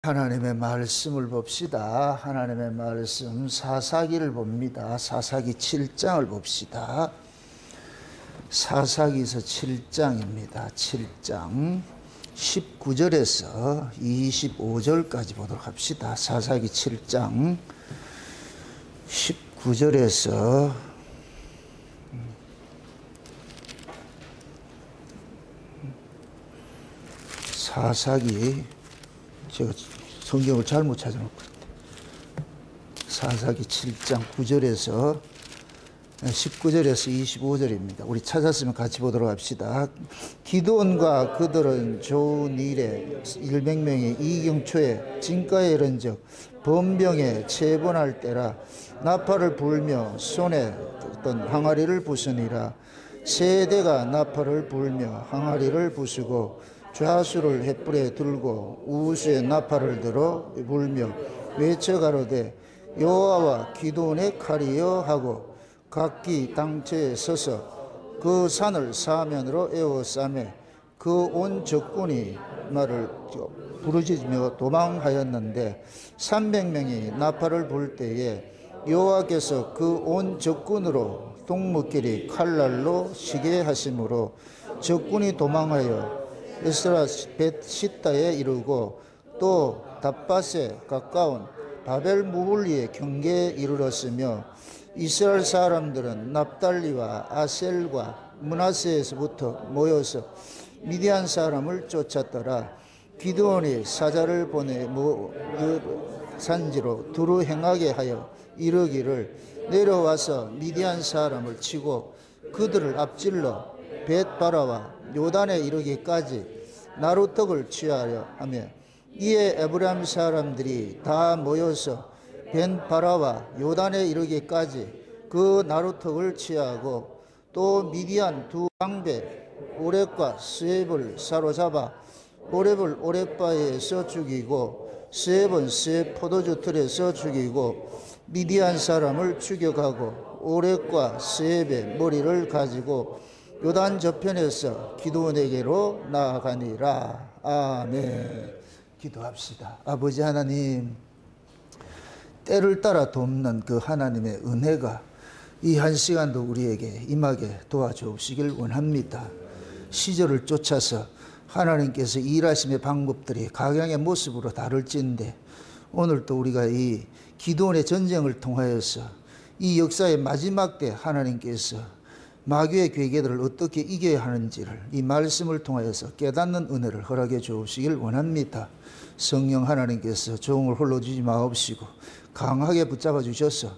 하나님의 말씀을 봅시다. 하나님의 말씀 사사기를 봅니다. 사사기 7장을 봅시다. 사사기서 7장입니다. 7장 19절에서 25절까지 보도록 합시다. 사사기 7장 19절에서 사사기 제가 성경을 잘못 찾아놓고 사사기 7장 9절에서 19절에서 25절입니다. 우리 찾았으면 같이 보도록 합시다. 기드온과 그들은 좋은 일에 100명이 이경초에 진가에 이른즉 번병에 체분할 때라 나팔을 불며 손에 어떤 항아리를 부수니라. 세대가 나팔을 불며 항아리를 부수고 좌수를 횃불에 들고 우수에 나팔을 들어 불며 외쳐 가로되 여호와와 기드온의 칼이여 하고 각기 당처에 서서 그 산을 사면으로 에워싸매 그 온 적군이 말을 부르짖으며 도망하였는데 300명이 나팔을 불 때에 여호와께서 그 온 적군으로 동무끼리 칼날로 시게 하심으로 적군이 도망하여 에스라 벳시다에 이르고 또 답밭에 가까운 바벨 무블리의 경계에 이르렀으며 이스라엘 사람들은 납달리와 아셀과 므낫세에서부터 모여서 미디안 사람을 쫓았더라. 기드온이 사자를 보내 산지로 두루 행하게 하여 이르기를 내려와서 미디안 사람을 치고 그들을 앞질러 벳바라와 요단에 이르기까지 나루턱을 취하려 하며 이에 에브라임 사람들이 다 모여서 벳바라와 요단에 이르기까지 그 나루턱을 취하고 또 미디안 두 방배 오렙과 스웹을 사로잡아 오렙을 오렙바에서 죽이고 스웹은 스웹 포도주 틀에서 죽이고 미디안 사람을 추격하고 오렙과 스웹의 머리를 가지고 요단 저편에서 기드온에게로 나아가니라. 아멘. 기도합시다. 아버지 하나님, 때를 따라 돕는 그 하나님의 은혜가 이 한 시간도 우리에게 임하게 도와주시길 원합니다. 시절을 쫓아서 하나님께서 일하심의 방법들이 각양의 모습으로 다를진데 오늘도 우리가 이 기드온의 전쟁을 통하여서 이 역사의 마지막 때 하나님께서 마귀의 괴계들을 어떻게 이겨야 하는지를 이 말씀을 통하여서 깨닫는 은혜를 허락해 주시길 원합니다. 성령 하나님께서 종을 홀로 주지 마옵시고 강하게 붙잡아 주셔서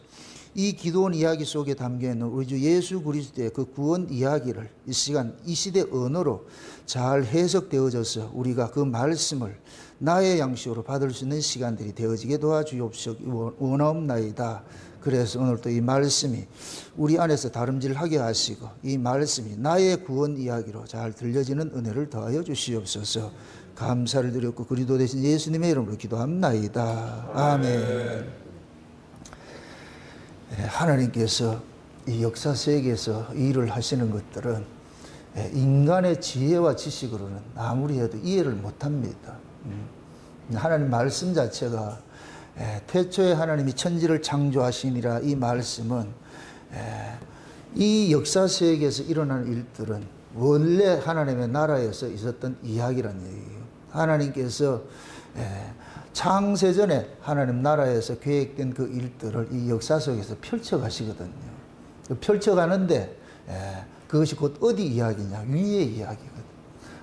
이 기드온 이야기 속에 담겨있는 우리 주 예수 그리스도의 그 구원 이야기를 이 시간 이 시대 언어로 잘 해석되어져서 우리가 그 말씀을 나의 양식으로 받을 수 있는 시간들이 되어지게 도와주옵시고 원하옵나이다. 그래서 오늘도 이 말씀이 우리 안에서 다름질하게 하시고 이 말씀이 나의 구원 이야기로 잘 들려지는 은혜를 더하여 주시옵소서. 감사를 드렸고 그리스도 되신 예수님의 이름으로 기도합나이다. 아멘. 하나님께서 이 역사 세계에서 일을 하시는 것들은 인간의 지혜와 지식으로는 아무리 해도 이해를 못합니다. 하나님 말씀 자체가 태초에 하나님이 천지를 창조하시니라 이 말씀은 이 역사 세계에서 일어나는 일들은 원래 하나님의 나라에서 있었던 이야기란 얘기예요. 하나님께서 창세전에 하나님 나라에서 계획된 그 일들을 이 역사 속에서 펼쳐가시거든요. 펼쳐가는데 그것이 곧 어디 이야기냐? 위의 이야기거든요.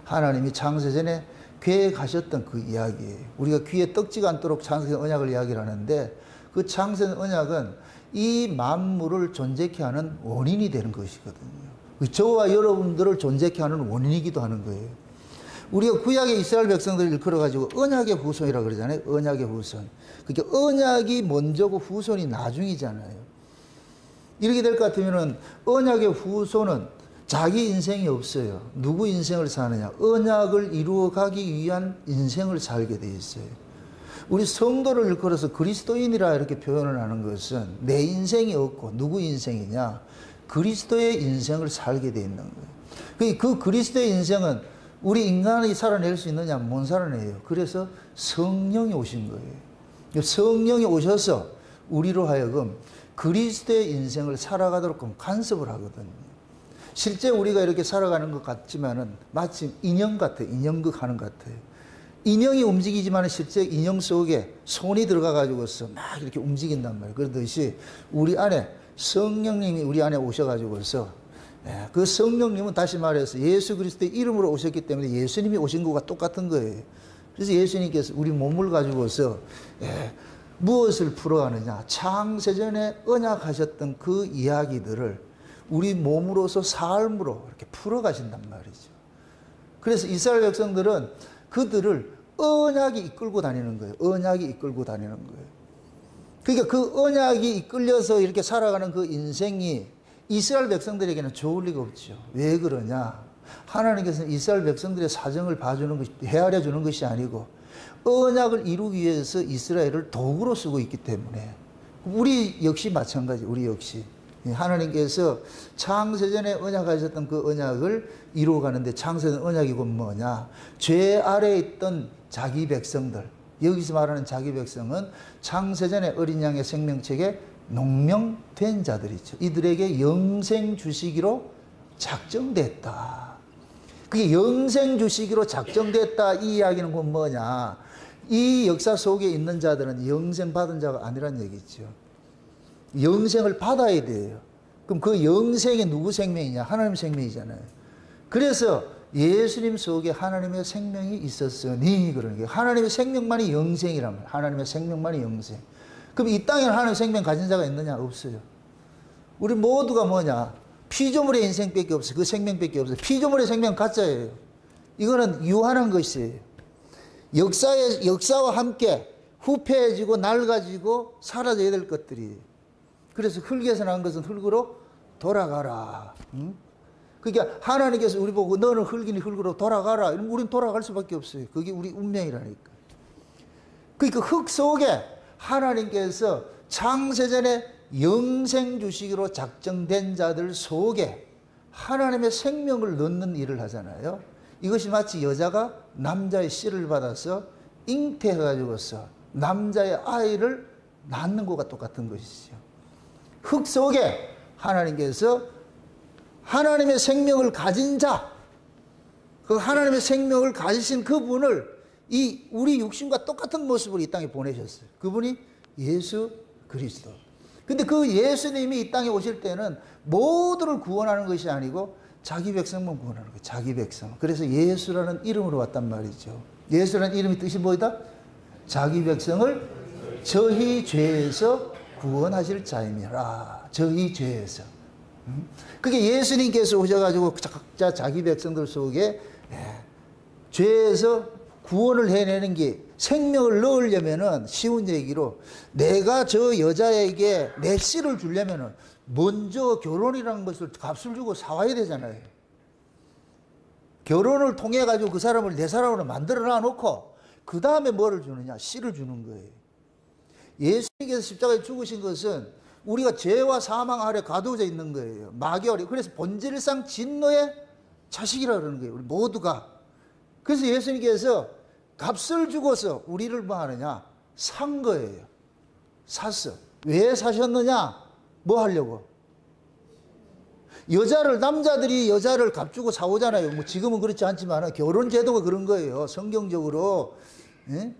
하나님이 창세전에 계획하셨던 그 이야기예요. 우리가 귀에 떡지가 않도록 창세전 언약을 이야기를 하는데 그 창세전 언약은 이 만물을 존재케 하는 원인이 되는 것이거든요. 저와 여러분들을 존재케 하는 원인이기도 하는 거예요. 우리가 구약의 이스라엘 백성들을 일컬어가지고 언약의 후손이라고 그러잖아요. 언약의 후손. 그러니까 언약이 먼저고 후손이 나중이잖아요. 이렇게 될 것 같으면 언약의 후손은 자기 인생이 없어요. 누구 인생을 사느냐? 언약을 이루어가기 위한 인생을 살게 돼 있어요. 우리 성도를 일컬어서 그리스도인이라 이렇게 표현을 하는 것은 내 인생이 없고 누구 인생이냐? 그리스도의 인생을 살게 돼 있는 거예요. 그 그리스도의 인생은 우리 인간이 살아낼 수 있느냐? 못 살아내요. 그래서 성령이 오신 거예요. 성령이 오셔서 우리로 하여금 그리스도의 인생을 살아가도록 간섭을 하거든요. 실제 우리가 이렇게 살아가는 것 같지만은 마치 인형 같아요. 인형극 하는 것 같아요. 인형이 움직이지만 실제 인형 속에 손이 들어가 가지고서 막 이렇게 움직인단 말이에요. 그러듯이 우리 안에 성령님이 우리 안에 오셔가지고서 그 성령님은 다시 말해서 예수 그리스도의 이름으로 오셨기 때문에 예수님이 오신 것과 똑같은 거예요. 그래서 예수님께서 우리 몸을 가지고서 무엇을 풀어가느냐? 창세전에 언약하셨던 그 이야기들을 우리 몸으로서 삶으로 이렇게 풀어가신단 말이죠. 그래서 이스라엘 백성들은 그들을 언약이 이끌고 다니는 거예요. 언약이 이끌고 다니는 거예요. 그러니까 그 언약이 이끌려서 이렇게 살아가는 그 인생이 이스라엘 백성들에게는 좋을 리가 없죠. 왜 그러냐? 하나님께서는 이스라엘 백성들의 사정을 봐주는 것이, 헤아려 주는 것이 아니고 언약을 이루기 위해서 이스라엘을 도구로 쓰고 있기 때문에 우리 역시 마찬가지. 우리 역시 하나님께서 창세전에 언약하셨던 그 언약을 이루어가는데 창세전 언약이 곧 뭐냐? 죄 아래에 있던 자기 백성들, 여기서 말하는 자기 백성은 창세전에 어린 양의 생명책에 농명된 자들이죠. 이들에게 영생 주시기로 작정됐다. 그게 영생 주시기로 작정됐다. 이 이야기는 곧 뭐냐? 이 역사 속에 있는 자들은 영생 받은 자가 아니란 얘기죠. 영생을 받아야 돼요. 그럼 그 영생이 누구 생명이냐? 하나님 생명이잖아요. 그래서 예수님 속에 하나님의 생명이 있었으니 그러는 거예요. 하나님의 생명만이 영생이란 말이에요. 하나님의 생명만이 영생. 그럼 이 땅에 하나님의 생명 가진 자가 있느냐? 없어요. 우리 모두가 뭐냐? 피조물의 인생밖에 없어요. 그 생명밖에 없어요. 피조물의 생명 가짜예요. 이거는 유한한 것이에요. 역사와 함께 후패해지고 낡아지고 사라져야 될 것들이에요. 그래서 흙에서 난 것은 흙으로 돌아가라. 응? 그러니까 하나님께서 우리 보고 너는 흙이니 흙으로 돌아가라. 이러면 우리는 돌아갈 수밖에 없어요. 그게 우리 운명이라니까. 그러니까 흙 속에 하나님께서 창세전에 영생 주시기로 작정된 자들 속에 하나님의 생명을 넣는 일을 하잖아요. 이것이 마치 여자가 남자의 씨를 받아서 잉태해가지고서 남자의 아이를 낳는 것과 똑같은 것이죠. 흙 속에 하나님께서 하나님의 생명을 가진 자, 그 하나님의 생명을 가지신 그분을 우리 육신과 똑같은 모습으로 이 땅에 보내셨어요. 그분이 예수 그리스도. 근데 그 예수님이 이 땅에 오실 때는 모두를 구원하는 것이 아니고 자기 백성만 구원하는 거예요. 자기 백성. 그래서 예수라는 이름으로 왔단 말이죠. 예수라는 이름의 뜻이 뭐다? 자기 백성을 저희 죄에서 구원하실 자임이라. 저희 죄에서. 그게 예수님께서 오셔가지고 각자 자기 백성들 속에 죄에서 구원을 해내는 게 생명을 넣으려면은 쉬운 얘기로 내가 저 여자에게 내 씨를 주려면은 먼저 결혼이라는 것을 값을 주고 사와야 되잖아요. 결혼을 통해 가지고 그 사람을 내 사람으로 만들어 놔놓고 그 다음에 뭐를 주느냐? 씨를 주는 거예요. 예수님께서 십자가에 죽으신 것은 우리가 죄와 사망 아래 가두어져 있는 거예요. 마귀. 그래서 본질상 진노의 자식이라 그러는 거예요. 우리 모두가. 그래서 예수님께서 값을 주고서 우리를 뭐 하느냐? 산 거예요. 샀어. 왜 사셨느냐? 뭐 하려고? 남자들이 여자를 값 주고 사오잖아요. 뭐 지금은 그렇지 않지만 결혼 제도가 그런 거예요. 성경적으로. 예?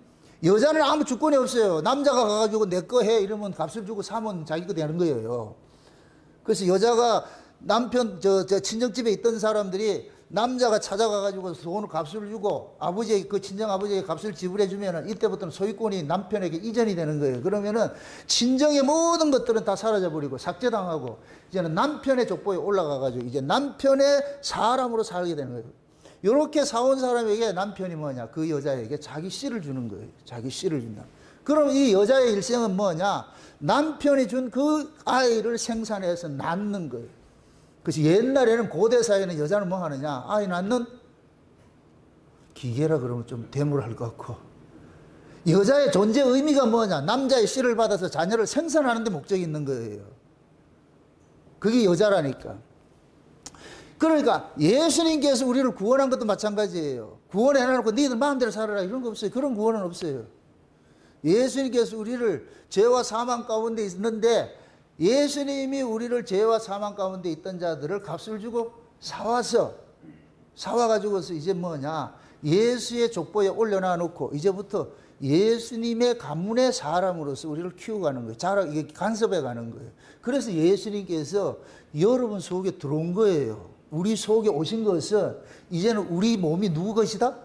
여자는 아무 주권이 없어요. 남자가 가가지고 내 거 해 이러면 값을 주고 사면 자기 거 되는 거예요. 그래서 여자가 남편 저 친정집에 있던 사람들이 남자가 찾아가가지고 돈을 값을 주고 그 친정 아버지에게 값을 지불해 주면은 이때부터는 소유권이 남편에게 이전이 되는 거예요. 그러면은 친정의 모든 것들은 다 사라져 버리고 삭제당하고 이제는 남편의 족보에 올라가가지고 이제 남편의 사람으로 살게 되는 거예요. 이렇게 사온 사람에게 남편이 뭐냐? 그 여자에게 자기 씨를 주는 거예요. 자기 씨를 준다. 그럼 이 여자의 일생은 뭐냐? 남편이 준 그 아이를 생산해서 낳는 거예요. 그래서 옛날에는 고대 사회는 여자는 뭐 하느냐? 아이 낳는 기계라 그러면 좀 대물할 것 같고. 여자의 존재 의미가 뭐냐? 남자의 씨를 받아서 자녀를 생산하는 데 목적이 있는 거예요. 그게 여자라니까. 그러니까 예수님께서 우리를 구원한 것도 마찬가지예요. 구원해놓고 너희들 마음대로 살아라 이런 거 없어요. 그런 구원은 없어요. 예수님께서 우리를 죄와 사망 가운데 있는데 예수님이 우리를 죄와 사망 가운데 있던 자들을 값을 주고 사와가지고서 이제 뭐냐, 예수의 족보에 올려놔 놓고 이제부터 예수님의 가문의 사람으로서 우리를 키워가는 거예요. 이게 간섭해 가는 거예요. 그래서 예수님께서 여러분 속에 들어온 거예요. 우리 속에 오신 것은 이제는 우리 몸이 누구 것이다?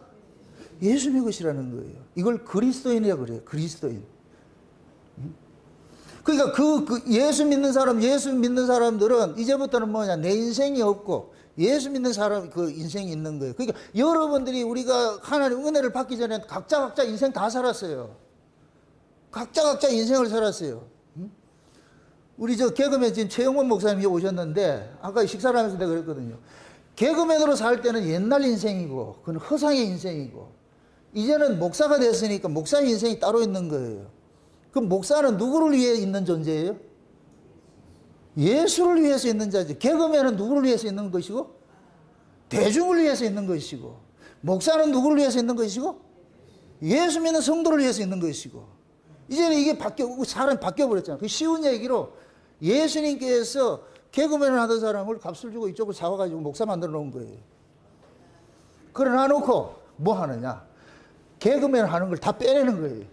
예수님의 것이라는 거예요. 이걸 그리스도인이라고 그래요. 그리스도인. 그러니까 예수 믿는 사람들은 이제부터는 뭐냐, 내 인생이 없고 예수 믿는 사람 그 인생이 있는 거예요. 그러니까 여러분들이 우리가 하나님 은혜를 받기 전에 각자 인생 다 살았어요. 각자 인생을 살았어요. 우리 개그맨 지금 최영원 목사님이 오셨는데 아까 식사를 하면서 내가 그랬거든요. 개그맨으로 살 때는 옛날 인생이고 그건 허상의 인생이고 이제는 목사가 됐으니까 목사의 인생이 따로 있는 거예요. 그럼 목사는 누구를 위해 있는 존재예요? 예수를 위해서 있는 자죠. 개그맨은 누구를 위해서 있는 것이고 대중을 위해서 있는 것이고 목사는 누구를 위해서 있는 것이고 예수 믿는 성도를 위해서 있는 것이고 이제는 이게 사람이 바뀌어버렸잖아요. 그 쉬운 얘기로 예수님께서 개그맨을 하던 사람을 값을 주고 이쪽을 사와가지고 목사 만들어 놓은 거예요. 그러나 놓고 뭐 하느냐, 개그맨 하는 걸 다 빼내는 거예요.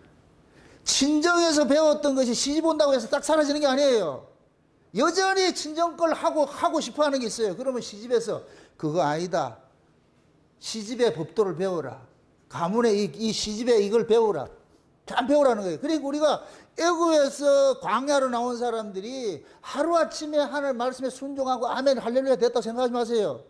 친정에서 배웠던 것이 시집 온다고 해서 딱 사라지는 게 아니에요. 여전히 친정 걸 하고 싶어 하는 게 있어요. 그러면 시집에서 그거 아니다, 시집의 법도를 배워라, 가문의 이 시집의 이걸 배워라, 다 배우라는 거예요. 그러니까 우리가 애굽에서 광야로 나온 사람들이 하루아침에 하나님 말씀에 순종하고 아멘 할렐루야 됐다고 생각하지 마세요.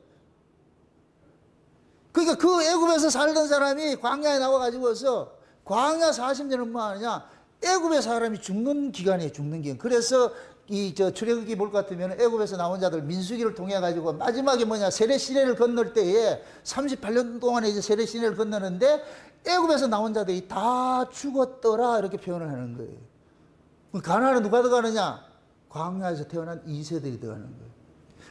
그러니까 그 애굽에서 살던 사람이 광야에 나와가지고서 광야 40년은 뭐 하느냐, 애굽의 사람이 죽는 기간이에요. 죽는 기간. 그래서 출애굽기 볼 것 같으면 애굽에서 나온 자들 민수기를 통해 가지고 마지막에 뭐냐, 세례 시내를 건널 때에 38년 동안에 이제 세례 시내를 건너는데 애굽에서 나온 자들이 다 죽었더라 이렇게 표현을 하는 거예요. 가나안은 누가 들어가느냐? 광야에서 태어난 2세들이 들어가는 거예요.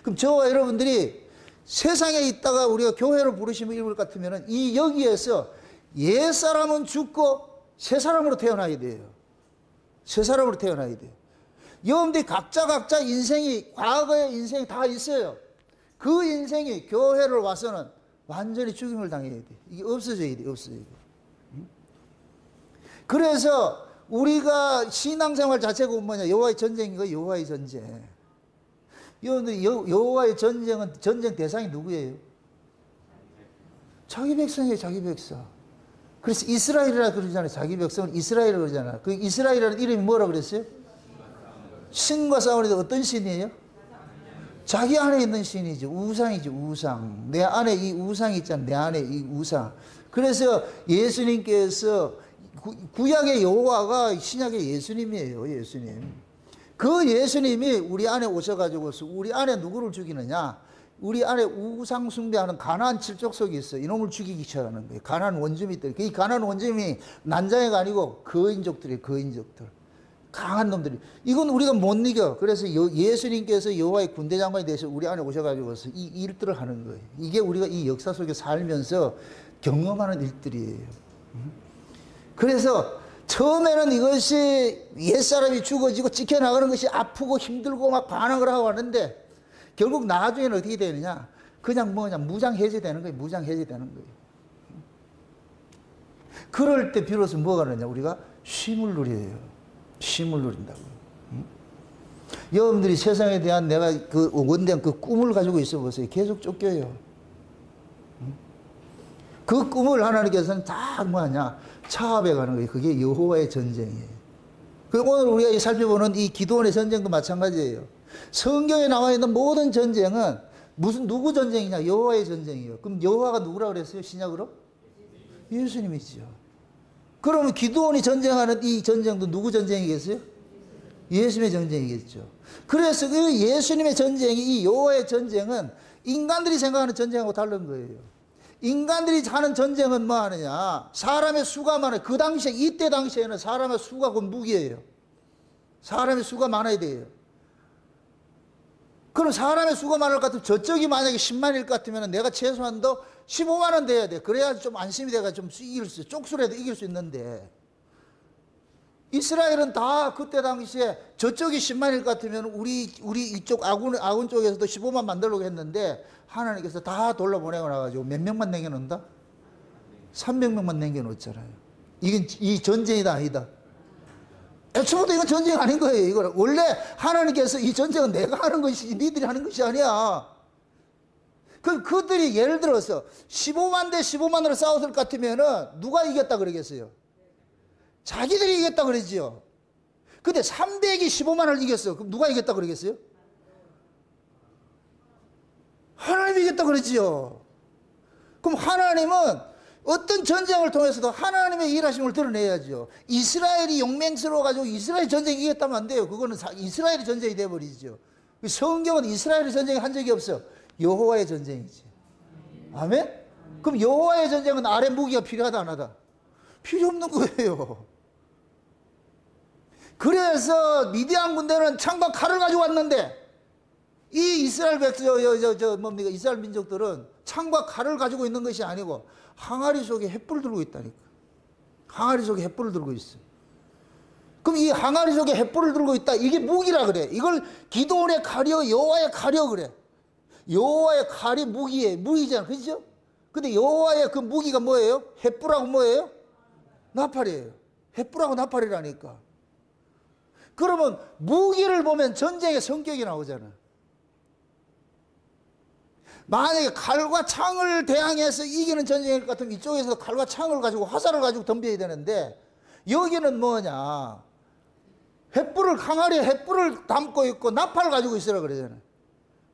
그럼 저와 여러분들이 세상에 있다가 우리가 교회를 부르시면 이럴 것 같으면 이 여기에서 옛 사람은 죽고 새 사람으로 태어나야 돼요. 새 사람으로 태어나야 돼요. 여러분들이 각자 인생이, 과거의 인생이 다 있어요. 그 인생이 교회를 와서는 완전히 죽임을 당해야 돼. 이게 없어져야 돼. 그래서 우리가 신앙생활 자체가 뭐냐, 여호와의 전쟁이고 여호와의 전쟁. 여러분들 여호와의 전쟁은 전쟁 대상이 누구예요? 자기 백성이에요. 자기 백성. 그래서 이스라엘이라 그러잖아요. 자기 백성을 이스라엘이라고 그러잖아요. 그 이스라엘이라는 이름이 뭐라 그랬어요? 신과 싸우는데 어떤 신이에요? 자기 안에 있는 신이죠. 우상이죠. 우상. 내 안에 이 우상이 있잖아요. 내 안에 이 우상. 그래서 예수님께서 구약의 여호와가 신약의 예수님이에요. 예수님. 그 예수님이 우리 안에 오셔가지고 우리 안에 누구를 죽이느냐? 우리 안에 우상 숭배하는 가나안 7족속이 있어요. 이놈을 죽이기 시작하는 거예요. 가나안 원주민이 있다. 이 가나안 원주민이 난장애가 아니고 거인족들이에요. 거인족들. 강한 놈들이. 이건 우리가 못 이겨. 그래서 예수님께서 여호와의 군대 장관이 되셔서 우리 안에 오셔가지고서 이 일들을 하는 거예요. 이게 우리가 이 역사 속에 살면서 경험하는 일들이에요. 그래서 처음에는 이것이 옛사람이 죽어지고 지켜나가는 것이 아프고 힘들고 막 반항을 하고 하는데 결국 나중에는 어떻게 되느냐? 그냥 무장해제되는 거예요. 무장해제되는 거예요. 그럴 때 비로소 뭐가 되느냐? 우리가 쉼을 누려요. 쉼을 누린다고. 여러분들이 세상에 대한 내가 그 원대한 그 꿈을 가지고 있어 보세요. 계속 쫓겨요. 그 꿈을 하나님께서는 다 뭐하냐? 차압해 가는 거예요. 그게 여호와의 전쟁이에요. 그리고 오늘 우리가 살펴보는 이 기도원의 전쟁도 마찬가지예요. 성경에 나와 있는 모든 전쟁은 누구 전쟁이냐? 여호와의 전쟁이에요. 그럼 여호와가 누구라 그랬어요? 신약으로? 예수님이죠. 그러면 기도원이 전쟁하는 이 전쟁도 누구 전쟁이겠어요? 예수님의 전쟁이겠죠. 그래서 그 예수님의 전쟁이, 이 여호와의 전쟁은 인간들이 생각하는 전쟁하고 다른 거예요. 인간들이 하는 전쟁은 뭐 하느냐? 사람의 수가 많아요. 그 당시에, 이때 당시에는 사람의 수가 곧 무기예요. 사람의 수가 많아야 돼요. 그럼 사람의 수가 많을 것 같으면 저쪽이 만약에 10만일 것 같으면 내가 최소한도 15만 원 돼야 돼. 그래야 좀 안심이 돼가 좀 이길 수, 쪽수라도 이길 수 있는데, 이스라엘은 다 그때 당시에 저쪽이 10만일 것 같으면 우리 이쪽 아군 쪽에서도 15만 만들려고 했는데 하나님께서 다 돌려보내고 나가지고 몇 명만 남겨놓는다? 300명만 남겨놓았잖아요. 이건 이 전쟁이다 아니다? 애초부터 이건 전쟁이 아닌 거예요. 이거는 원래 하나님께서 이 전쟁은 내가 하는 것이지 니들이 하는 것이 아니야. 그들이 예를 들어서 15만 대 15만으로 싸웠을 것 같으면은 누가 이겼다 그러겠어요? 자기들이 이겼다 그러지요. 근데 300이 15만을 이겼어. 그럼 누가 이겼다 그러겠어요? 하나님이 이겼다 그러지요. 그럼 하나님은 어떤 전쟁을 통해서도 하나님의 일하심을 드러내야죠. 이스라엘이 용맹스러워가지고 이스라엘 전쟁이 이겼다면 안 돼요. 그거는 이스라엘의 전쟁이 돼버리죠. 성경은 이스라엘의 전쟁이 한 적이 없어. 여호와의 전쟁이지. 아멘? 그럼 여호와의 전쟁은 아래 무기가 필요하다 안 하다? 필요 없는 거예요. 그래서 미디안 군대는 창과 칼을 가지고 왔는데 이 이스라엘 뭡니까? 이스라엘 민족들은 창과 칼을 가지고 있는 것이 아니고 항아리 속에 횃불을 들고 있다니까. 항아리 속에 횃불을 들고 있어. 그럼 이 항아리 속에 횃불을 들고 있다. 이게 무기라 그래. 이걸 기도원의 칼이요, 여호와의 칼이요 그래. 여호와의 칼이 무기잖아, 그죠? 근데 여호와의 그 무기가 뭐예요? 횃불하고 뭐예요? 나팔이에요. 횃불하고 나팔이라니까. 그러면 무기를 보면 전쟁의 성격이 나오잖아. 만약에 칼과 창을 대항해서 이기는 전쟁일 것 같으면 이쪽에서 칼과 창을 가지고 화살을 가지고 덤벼야 되는데 여기는 뭐냐? 횃불을, 항아리에 횃불을 담고 있고 나팔을 가지고 있으라 그러잖아요.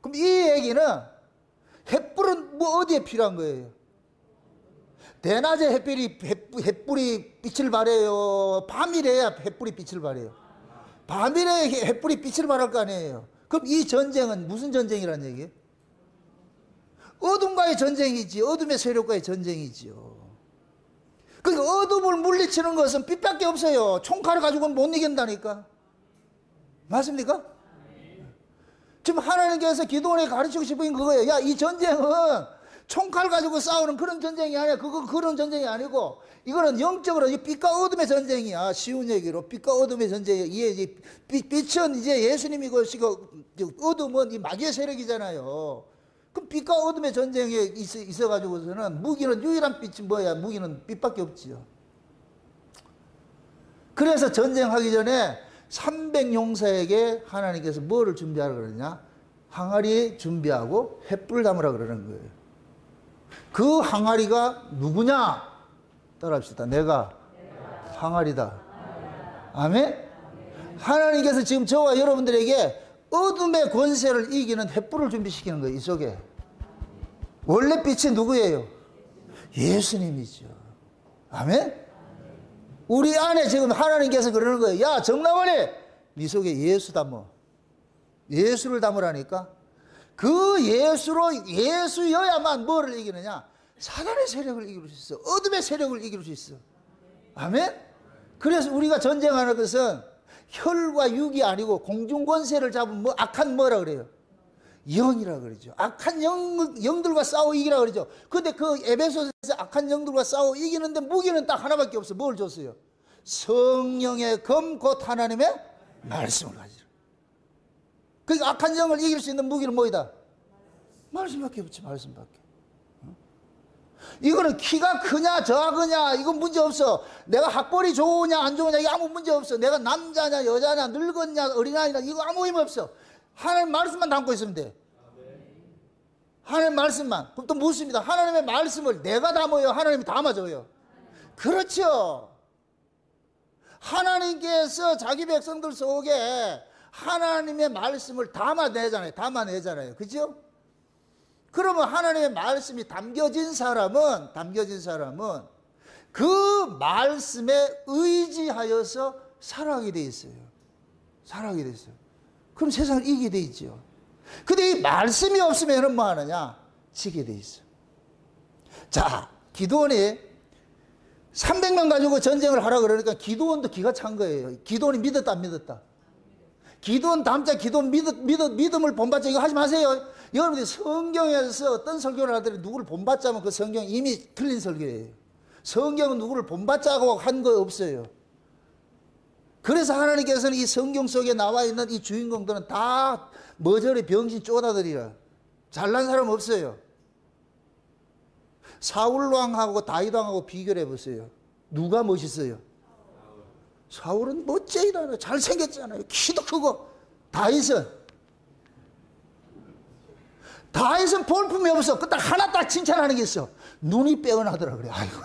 그럼 이 얘기는 횃불은 뭐 어디에 필요한 거예요? 대낮에 횃불이 빛을 발해요? 밤이래야 횃불이 빛을 발해요? 밤이래 횃불이 빛을 발할 거 아니에요? 그럼 이 전쟁은 무슨 전쟁이라는 얘기예요? 어둠과의 전쟁이지. 어둠의 세력과의 전쟁이지요. 그러니까 어둠을 물리치는 것은 빛밖에 없어요. 총칼을 가지고는 못 이긴다니까. 맞습니까? 지금 하나님께서 기도원에 가르치고 싶은 그거예요. 야, 이 전쟁은 총칼 가지고 싸우는 그런 전쟁이 아니야. 그런 전쟁이 아니고 이거는 영적으로 빛과 어둠의 전쟁이야. 쉬운 얘기로 빛과 어둠의 전쟁이에요. 빛은 이제 예수님이고 어둠은 이 마귀의 세력이잖아요. 그럼 빛과 어둠의 전쟁에 있어가지고서는 무기는 유일한 빛이 뭐야? 무기는 빛밖에 없지요. 그래서 전쟁하기 전에 300용사에게 하나님께서 뭐를 준비하라 그러냐? 항아리 준비하고 횃불 담으라 그러는 거예요. 그 항아리가 누구냐? 따라합시다. 내가 항아리다. 아멘? 하나님께서 지금 저와 여러분들에게 어둠의 권세를 이기는 횃불을 준비시키는 거예요. 이 속에. 원래 빛이 누구예요? 예수님이죠. 아멘? 우리 안에 지금 하나님께서 그러는 거예요. 야, 정나원이 네 속에 예수 담어. 예수를 담으라니까. 그 예수여야만 뭐를 이기느냐? 사단의 세력을 이길 수 있어. 어둠의 세력을 이길 수 있어. 아멘? 그래서 우리가 전쟁하는 것은 혈과 육이 아니고 공중권세를 잡은 악한 뭐라 그래요? 영이라 그러죠. 악한 영들과 싸워 이기라 그러죠. 근데 그 에베소서에서 악한 영들과 싸워 이기는데 무기는 딱 하나밖에 없어. 뭘 줬어요? 성령의 검 곧 하나님의 말씀을 가지라. 그러니까 악한 영을 이길 수 있는 무기는 뭐이다? 말씀밖에 없지. 말씀밖에. 이거는 키가 크냐 작으냐 이건 문제 없어. 내가 학벌이 좋으냐 안 좋으냐 이거 아무 문제 없어. 내가 남자냐 여자냐 늙었냐 어린아이냐 이거 아무 의미 없어. 하나님 말씀만 담고 있으면 돼. 하나님 말씀만. 그럼 또 묻습니다. 하나님의 말씀을 내가 담아요? 하나님이 담아줘요? 그렇죠. 하나님께서 자기 백성들 속에 하나님의 말씀을 담아내잖아요. 그죠? 그러면 하나님의 말씀이 담겨진 사람은 그 말씀에 의지하여서 살아가게 돼 있어요. 살아가게 돼 있어요. 그럼 세상을 이기게 돼 있죠. 근데 이 말씀이 없으면 뭐 하느냐? 지게 돼 있어. 자, 기도원이 300명 가지고 전쟁을 하라 그러니까 기도원도 기가 찬 거예요. 기도원이 믿었다 안 믿었다? 기도는 담자, 기도는 믿음을 본받자. 이거 하지 마세요. 여러분들이 성경에서 어떤 설교를 하더라도 누구를 본받자면 그 성경 이미 틀린 설교예요. 성경은 누구를 본받자고 한 거 없어요. 그래서 하나님께서는 이 성경 속에 나와 있는 이 주인공들은 다 머저리 병신 쪼다들이라. 잘난 사람 없어요. 사울왕하고 다윗왕하고 비교를 해보세요. 누가 멋있어요? 사울은 멋쟁이다. 잘생겼잖아요. 키도 크고. 다윗은 볼품이 없어. 딱 하나 딱 칭찬하는 게 있어. 눈이 빼어나더라 그래. 아이고.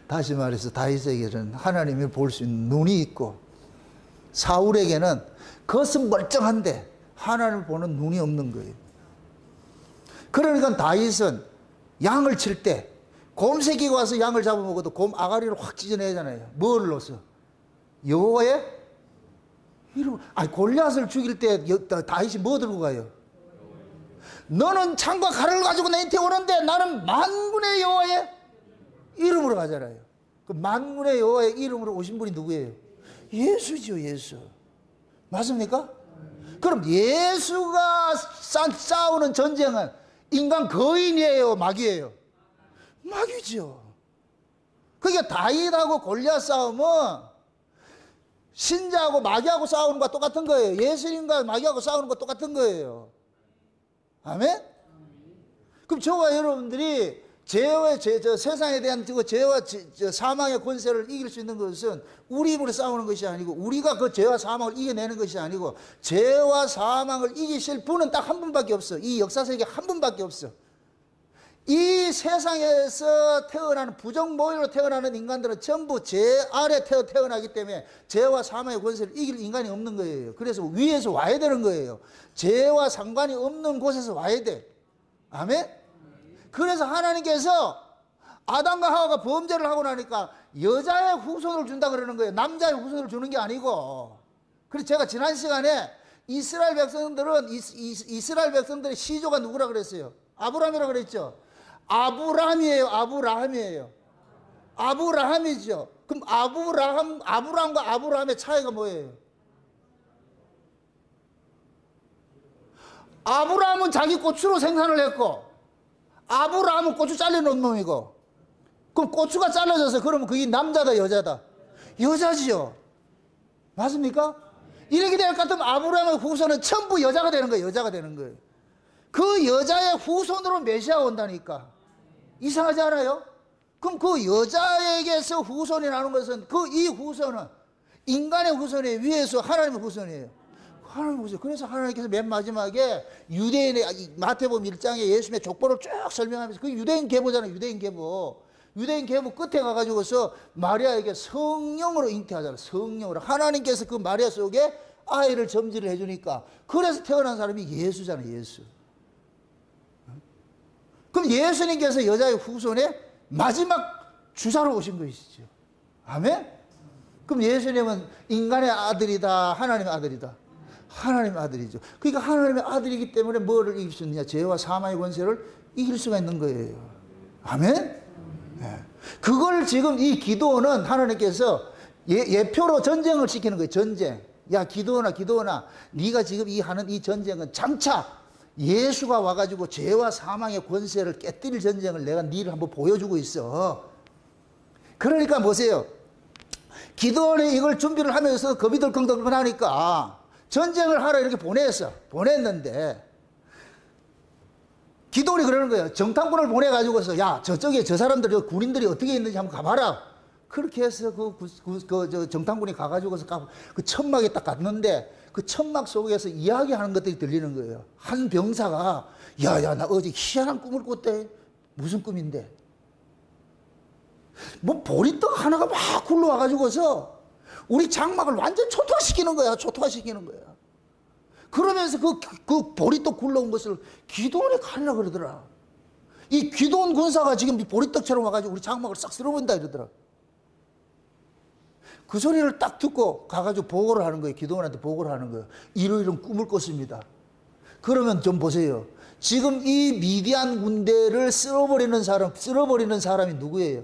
다시 말해서 다윗에게는 하나님이 볼 수 있는 눈이 있고, 사울에게는 겉은 멀쩡한데 하나님을 보는 눈이 없는 거예요. 그러니까 다윗은 양을 칠 때 곰새끼가 와서 양을 잡아먹어도 곰 아가리를 확 찢어내잖아요. 뭘 넣어서? 여호와의 이름. 아니, 골리앗을 죽일 때 다윗이 뭐 들고 가요? 너는 창과 칼을 가지고 내한테 오는데 나는 만군의 여호와의 이름으로 가잖아요. 그 만군의 여호와의 이름으로 오신 분이 누구예요? 예수죠, 예수. 맞습니까? 그럼 예수가 싸우는 전쟁은 인간 거인이에요, 마귀예요? 마귀죠. 그러니까 다윗하고 골리앗 싸움은 신자하고 마귀하고 싸우는 것과 똑같은 거예요. 예수님과 마귀하고 싸우는 것과 똑같은 거예요. 아멘? 그럼 저와 여러분들이 세상에 대한 죄와 사망의 권세를 이길 수 있는 것은 우리 힘으로 싸우는 것이 아니고, 우리가 그 죄와 사망을 이겨내는 것이 아니고, 죄와 사망을 이기실 분은 딱 한 분밖에 없어. 이 역사세계에 한 분밖에 없어. 이 세상에서 태어나는 부정모의로 태어나는 인간들은 전부 죄 아래 태어나기 때문에 죄와 사망의 권세를 이길 인간이 없는 거예요. 그래서 위에서 와야 되는 거예요. 죄와 상관이 없는 곳에서 와야 돼. 아멘? 그래서 하나님께서 아담과 하와가 범죄를 하고 나니까 여자의 후손을 준다 그러는 거예요. 남자의 후손을 주는 게 아니고. 그래서 제가 지난 시간에 이스라엘 백성들의 시조가 누구라 그랬어요? 아브라함이라 그랬죠. 아브라함이에요. 아브라함이죠. 그럼 아브라함과 아브라함의 차이가 뭐예요? 아브라함은 자기 고추로 생산을 했고, 아브라함은 고추 잘라놓은 놈이고. 그럼 고추가 잘라져서 그러면 그게 남자다, 여자다? 여자지요. 맞습니까? 이렇게 될 것 같으면 아브라함의 후손은 전부 여자가 되는 거예요. 여자가 되는 거예요. 그 여자의 후손으로 메시아가 온다니까. 이상하지 않아요? 그럼 그 여자에게서 후손이 나는 것은 이 후손은 인간의 후손이 위에서 하나님의 후손이에요. 하나님의 후손. 그래서 하나님께서 맨 마지막에 유대인의 마태복음 1장에 예수님의 족보를 쭉 설명하면서, 그 유대인 계보잖아요. 유대인 계보 끝에 가가지고서 마리아에게 성령으로 잉태하잖아요. 성령으로. 하나님께서 그 마리아 속에 아이를 점지를 해주니까, 그래서 태어난 사람이 예수잖아요. 예수. 그럼 예수님께서 여자의 후손의 마지막 주사로 오신 것이죠. 아멘? 그럼 예수님은 인간의 아들이다, 하나님의 아들이다? 하나님의 아들이죠. 그러니까 하나님의 아들이기 때문에 뭐를 이길 수 있느냐? 죄와 사망의 권세를 이길 수가 있는 거예요. 아멘? 네. 그걸 지금 이 기도는 하나님께서 예표로 전쟁을 시키는 거예요. 전쟁. 야, 기도나 네가 지금 하는 이 전쟁은 장차 예수가 와가지고 죄와 사망의 권세를 깨뜨릴 전쟁을 내가 너를 한번 보여주고 있어. 그러니까 보세요. 기도원이 이걸 준비를 하면서 겁이 덜컹덜컹 하니까 전쟁을 하라 이렇게 보냈는데, 기도원이 그러는 거예요. 정탐꾼을 보내가지고서, 야, 저쪽에 저 사람들, 군인들이 어떻게 있는지 한번 가봐라. 그렇게 해서 저 정탐꾼이 가가지고서 그 천막에 딱 갔는데, 그 천막 속에서 이야기하는 것들이 들리는 거예요. 한 병사가, 야, 나 어제 희한한 꿈을 꿨대. 무슨 꿈인데? 뭐 보리떡 하나가 막 굴러와가지고서 우리 장막을 완전 초토화시키는 거야. 그러면서 그 보리떡 굴러온 것을 기도원에 가려고 그러더라. 이 기도원 군사가 지금 보리떡처럼 와가지고 우리 장막을 싹 쓸어버린다 이러더라. 그 소리를 딱 듣고 가가지고 보고를 하는 거예요. 기도원한테 보고를 하는 거예요. 이런 꿈을 꿨습니다. 그러면 좀 보세요. 지금 이 미디안 군대를 쓸어버리는 사람이 누구예요?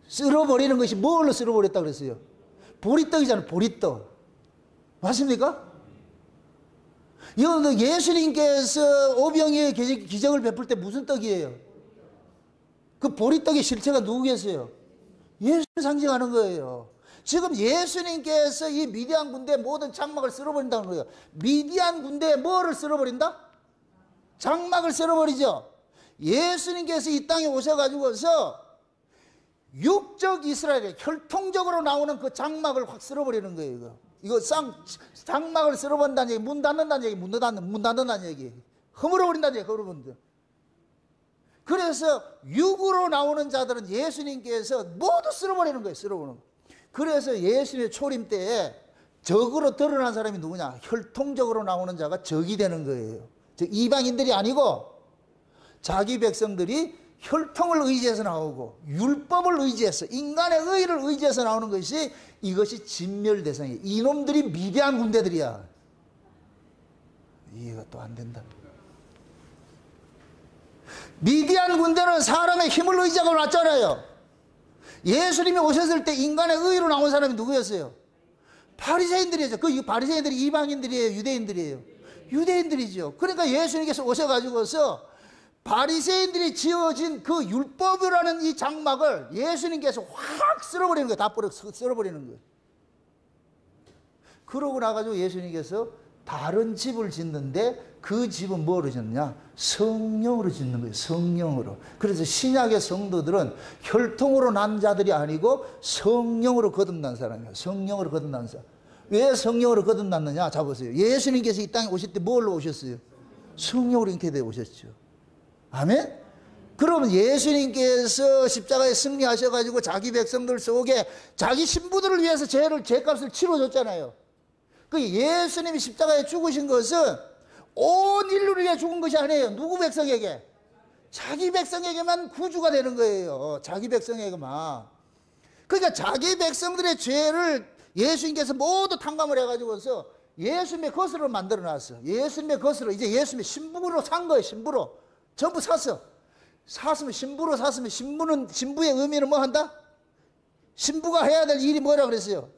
쓸어버리는 것이 뭘로 쓸어버렸다 그랬어요? 보리떡이잖아요. 보리떡. 맞습니까? 이건 예수님께서 오병이의 기적을 베풀 때 무슨 떡이에요? 그 보리떡의 실체가 누구겠어요? 예수를 상징하는 거예요. 지금 예수님께서 이 미디안 군대의 모든 장막을 쓸어버린다는 거예요. 미디안 군대의 뭐를 쓸어버린다? 장막을 쓸어버리죠. 예수님께서 이 땅에 오셔가지고서 육적 이스라엘의 혈통적으로 나오는 그 장막을 확 쓸어버리는 거예요. 이거 장막을 쓸어버린다는 얘기, 문 닫는다는 얘기, 문 닫는다는 얘기, 허물어버린다는 얘기, 여러분들. 그래서 육으로 나오는 자들은 예수님께서 모두 쓸어버리는 거예요. 쓸어버리는 거예요. 그래서 예수님의 초림 때에 적으로 드러난 사람이 누구냐? 혈통적으로 나오는 자가 적이 되는 거예요. 즉 이방인들이 아니고 자기 백성들이 혈통을 의지해서 나오고 율법을 의지해서 인간의 의를 의지해서 나오는 것이 이것이 진멸 대상이에요. 이놈들이 미디안 군대들이야. 이해가 또 안 된다. 미디안 군대는 사람의 힘을 의지하고 났잖아요. 예수님이 오셨을 때 인간의 의로 나온 사람이 누구였어요? 바리새인들이죠. 그 바리새인들이 이방인들이에요? 유대인들이에요? 유대인들이죠. 그러니까 예수님께서 오셔가지고서 바리새인들이 지어진 그 율법이라는 이 장막을 예수님께서 확 쓸어버리는 거예요. 다 쓸어버리는 거예요. 그러고 나가지고 예수님께서 다른 집을 짓는데 그 집은 뭐로 짓느냐? 성령으로 짓는 거예요. 성령으로. 그래서 신약의 성도들은 혈통으로 난 자들이 아니고 성령으로 거듭난 사람이에요. 성령으로 거듭난 사람. 왜 성령으로 거듭났느냐? 자 보세요. 예수님께서 이 땅에 오실 때 뭘로 오셨어요? 성령으로 잉태되어 오셨죠. 아멘? 그러면 예수님께서 십자가에 승리하셔가지고 자기 백성들 속에 자기 신부들을 위해서 죄값을 치러줬잖아요. 그 예수님이 십자가에 죽으신 것은 온 인류를 위해 죽은 것이 아니에요. 누구 백성에게? 자기 백성에게만 구주가 되는 거예요. 자기 백성에게만. 그러니까 자기 백성들의 죄를 예수님께서 모두 탕감을 해가지고서 예수님의 것으로 만들어놨어. 예수님의 것으로 이제 예수님의 신부로 산 거예요. 신부로. 전부 샀어. 샀으면 신부로 샀으면 신부의 의미는 뭐 한다? 신부가 해야 될 일이 뭐라 그랬어요?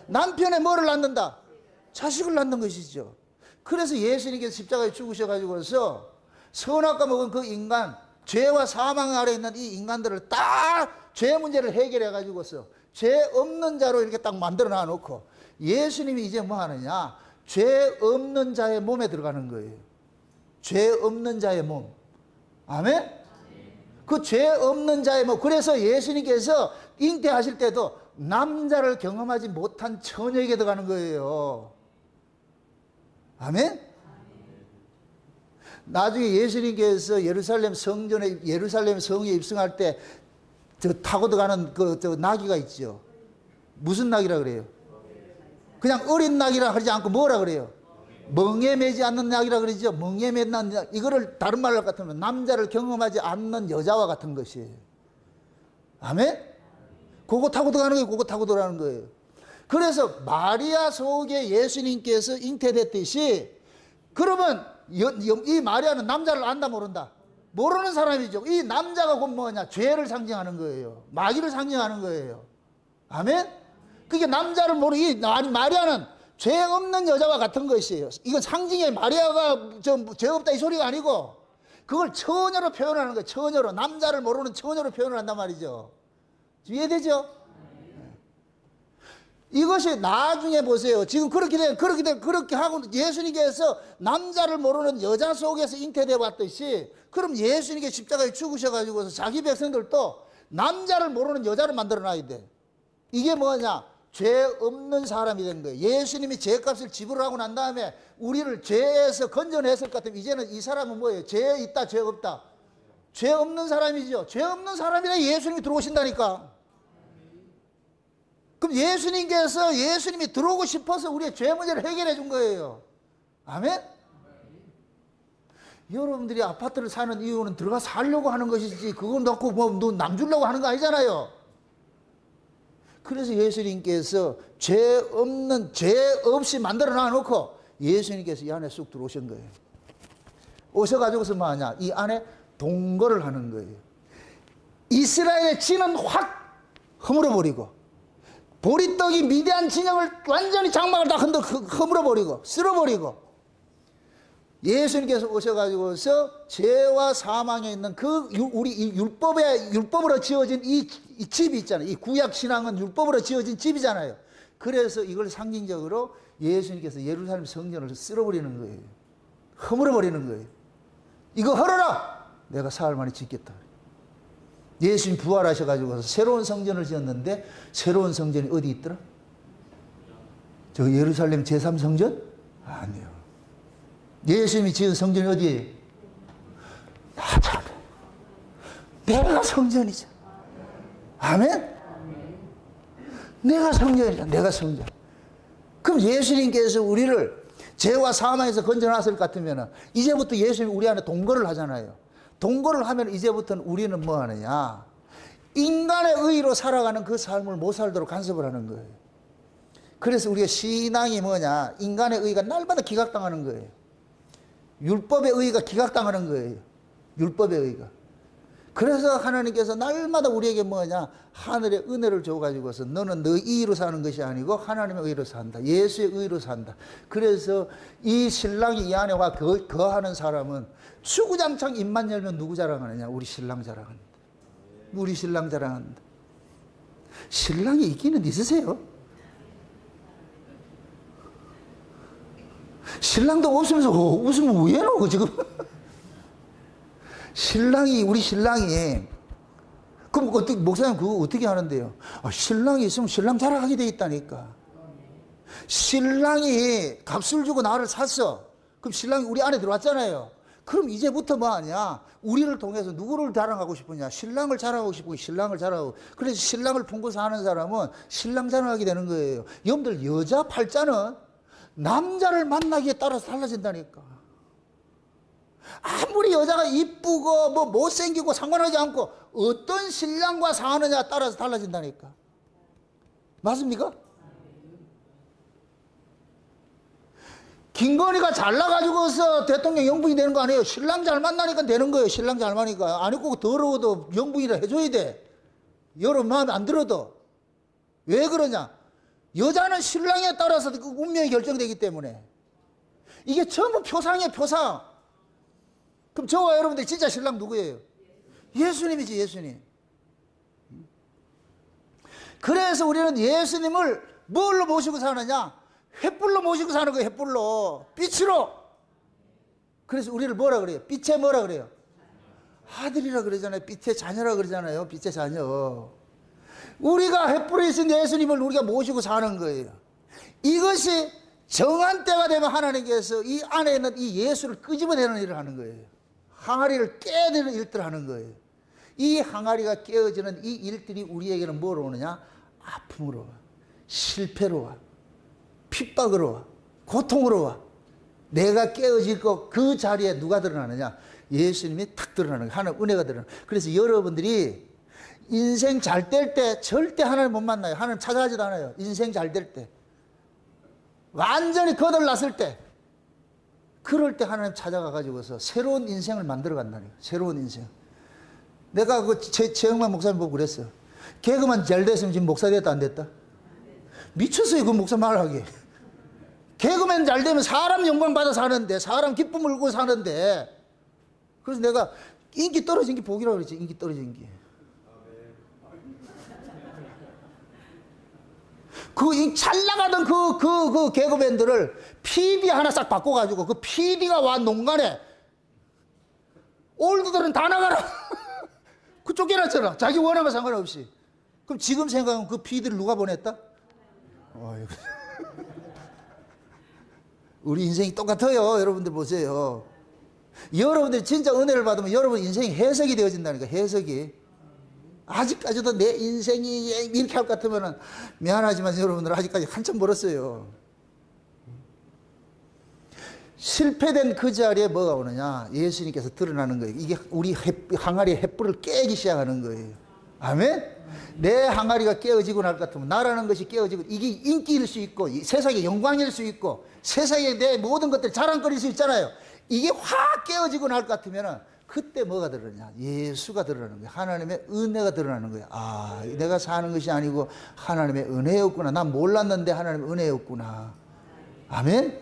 남편의 뭐를 낳는다? 자식을 낳는 것이죠. 그래서 예수님께서 십자가에 죽으셔가지고서 선악과 먹은 그 인간, 죄와 사망 아래 있는 이 인간들을 딱 죄 문제를 해결해가지고서 죄 없는 자로 이렇게 딱 만들어 놔놓고 예수님이 이제 뭐 하느냐? 죄 없는 자의 몸에 들어가는 거예요. 죄 없는 자의 몸. 아멘? 그 죄 없는 자의 몸. 그래서 예수님께서 잉태하실 때도 남자를 경험하지 못한 처녀에게 들어가는 거예요. 아멘? 나중에 예수님께서 예루살렘 성에 입성할 때 타고 들어가는 저 나귀가 있죠. 무슨 나귀라 그래요? 그냥 어린 나귀라 하지 않고 뭐라 그래요? 멍에 매지 않는 나귀라 그러죠. 멍에 매는 나귀. 이거를 다른 말로 같으면 남자를 경험하지 않는 여자와 같은 것이에요. 아멘? 그거 타고 들어가는 거예요. 그거 타고 들어가는 거예요. 그래서 마리아 속에 예수님께서 잉태됐듯이 그러면 이 마리아는 남자를 안다 모른다? 모르는 사람이죠. 이 남자가 곧 뭐냐? 죄를 상징하는 거예요. 마귀를 상징하는 거예요. 아멘? 그게 남자를 모르는 이 마리아는 죄 없는 여자와 같은 것이에요. 이건 상징의 마리아가 죄 없다 이 소리가 아니고 그걸 처녀로 표현하는 거예요. 처녀로. 남자를 모르는 처녀로 표현을 한단 말이죠. 이해되죠? 이것이 나중에 보세요. 지금 그렇게 하고 예수님께서 남자를 모르는 여자 속에서 잉태되어 왔듯이 그럼 예수님께 십자가에 죽으셔가지고서 자기 백성들도 남자를 모르는 여자를 만들어 놔야 돼. 이게 뭐냐? 죄 없는 사람이 된 거예요. 예수님이 죄값을 지불하고 난 다음에 우리를 죄에서 건져냈을 것 같으면 이제는 이 사람은 뭐예요? 죄 있다, 죄 없다. 죄 없는 사람이죠. 죄 없는 사람이라 예수님이 들어오신다니까. 그럼 예수님이 들어오고 싶어서 우리의 죄 문제를 해결해 준 거예요. 아멘? 여러분들이 아파트를 사는 이유는 들어가 살려고 하는 것이지 그걸 놓고 뭐 남 주려고 하는 거 아니잖아요. 그래서 예수님께서 죄 없이 만들어 놔놓고 예수님께서 이 안에 쑥 들어오신 거예요. 오셔가지고서 뭐 하냐? 이 안에 동거를 하는 거예요. 이스라엘의 진은 확 허물어버리고 보리떡이 미디안 진영을 완전히 장막을 다 허물어버리고 쓸어버리고 예수님께서 오셔가지고서 죄와 사망에 있는 그 우리 율법으로 지어진 이 집이 있잖아요. 이 구약 신앙은 율법으로 지어진 집이잖아요. 그래서 이걸 상징적으로 예수님께서 예루살렘 성전을 쓸어버리는 거예요. 허물어버리는 거예요. 이거 헐어라! 내가 사흘 만에 짓겠다. 예수님 부활하셔가지고 새로운 성전을 지었는데 새로운 성전이 어디 있더라? 저 예루살렘 제3성전? 아니요. 예수님이 지은 성전이 어디예요? 나잖아. 내가 성전이죠. 아멘? 내가 성전이죠. 내가 성전. 그럼 예수님께서 우리를 죄와 사망에서 건져놨을 것 같으면 이제부터 예수님이 우리 안에 동거를 하잖아요. 동거를 하면 이제부터는 우리는 뭐 하느냐? 인간의 의로 살아가는 그 삶을 못 살도록 간섭을 하는 거예요. 그래서 우리가 신앙이 뭐냐? 인간의 의가 날마다 기각당하는 거예요. 율법의 의가 기각당하는 거예요. 율법의 의가. 그래서 하나님께서 날마다 우리에게 뭐냐? 하늘의 은혜를 줘가지고서 너는 너 의로 사는 것이 아니고 하나님의 의로 산다. 예수의 의로 산다. 그래서 이 신랑이 이 안에 와 거하는 사람은 주구장창 입만 열면 누구 자랑하느냐? 우리 신랑 자랑한다. 우리 신랑 자랑한다. 신랑이 있기는 있으세요? 신랑도 웃으면서 웃으면 왜 나오고 지금? 신랑이 우리 신랑이 그럼 어떻게 목사님 그거 어떻게 하는데요? 신랑이 있으면 신랑 자랑하게 돼 있다니까. 신랑이 값을 주고 나를 샀어. 그럼 신랑이 우리 안에 들어왔잖아요. 그럼 이제부터 뭐 하냐? 우리를 통해서 누구를 자랑하고 싶으냐? 신랑을 자랑하고 싶고 신랑을 자랑하고. 그래서 신랑을 품고서 하는 사람은 신랑 자랑하게 되는 거예요. 여러분들 여자 팔자는 남자를 만나기에 따라서 달라진다니까. 아무리 여자가 이쁘고 뭐 못생기고 상관하지 않고 어떤 신랑과 사느냐에 따라서 달라진다니까. 맞습니까? 김건희가 잘나가지고서 대통령 영부인이 되는 거 아니에요. 신랑 잘 만나니까 되는 거예요. 신랑 잘 만나니까. 아니 꼭 더러워도 영부인이라 해줘야 돼. 여러분 마음에 안 들어도. 왜 그러냐? 여자는 신랑에 따라서 그 운명이 결정되기 때문에. 이게 전부 표상이에요. 표상. 그럼 저와 여러분들 진짜 신랑 누구예요? 예수님이지. 예수님. 그래서 우리는 예수님을 뭘로 모시고 사느냐? 횃불로 모시고 사는 거예요. 횃불로. 빛으로. 그래서 우리를 뭐라 그래요? 빛의 뭐라 그래요? 아들이라 그러잖아요. 빛의 자녀라 그러잖아요. 빛의 자녀. 우리가 횃불에 있은 예수님을 우리가 모시고 사는 거예요. 이것이 정한 때가 되면 하나님께서 이 안에 있는 이 예수를 끄집어내는 일을 하는 거예요. 항아리를 깨드는 일들을 하는 거예요. 이 항아리가 깨어지는 이 일들이 우리에게는 뭐로 오느냐? 아픔으로 와. 실패로 와. 핍박으로 와. 고통으로 와. 내가 깨어질 거 그 자리에 누가 드러나느냐? 예수님이 탁 드러나는 거예요. 하나님 은혜가 드러나는 거예요. 그래서 여러분들이 인생 잘 될 때 절대 하나님 못 만나요. 하나님 찾아가지도 않아요. 인생 잘 될 때. 완전히 거덜났을 때. 그럴 때 하나님 찾아가가지고서 새로운 인생을 만들어 간다니까. 새로운 인생. 내가 그 최영만 목사님 보고 그랬어요. 개그만 잘 됐으면 지금 목사 됐다 안 됐다? 미쳤어요. 그 목사 말하기. 개그맨 잘 되면 사람 영광 받아 사는데, 사람 기쁨을 울고 사는데. 그래서 내가 인기 떨어진 게 복이라고 그랬지. 인기 떨어진 게. 잘 나가던 그 개그맨들을 PD 하나 싹 바꿔가지고 그 PD가 와 농간에 올드들은 다 나가라. 그 쫓겨났잖아. 자기 원하면 상관없이. 그럼 지금 생각하면 그 PD를 누가 보냈다? 우리 인생이 똑같아요. 여러분들 보세요. 여러분들이 진짜 은혜를 받으면 여러분 인생이 해석이 되어진다니까. 해석이. 아직까지도 내 인생이 이렇게 할 것 같으면 미안하지만 여러분들 아직까지 한참 멀었어요. 실패된 그 자리에 뭐가 오느냐? 예수님께서 드러나는 거예요. 이게 우리 항아리의 횃불을 깨기 시작하는 거예요. 아멘? 내 항아리가 깨어지고 날 것 같으면 나라는 것이 깨어지고 이게 인기일 수 있고 세상의 영광일 수 있고 세상에 내 모든 것들 자랑거릴 수 있잖아요. 이게 확 깨어지고 날 것 같으면 그때 뭐가 드러나냐? 예수가 드러나는 거야. 하나님의 은혜가 드러나는 거야. 아, 내가 사는 것이 아니고 하나님의 은혜였구나. 난 몰랐는데 하나님의 은혜였구나. 아멘?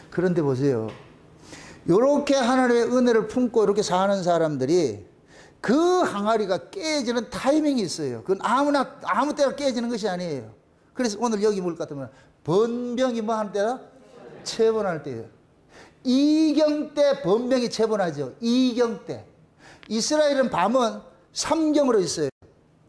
그런데 보세요. 이렇게 하나님의 은혜를 품고 이렇게 사는 사람들이 그 항아리가 깨지는 타이밍이 있어요. 그건 아무 때나 깨지는 것이 아니에요. 그래서 오늘 여기 뭘 같으면 번병이 뭐 하는 때다? 체본할 때예요. 이경 때 번병이 체본하죠. 이경 때. 이스라엘은 밤은 3경으로 있어요.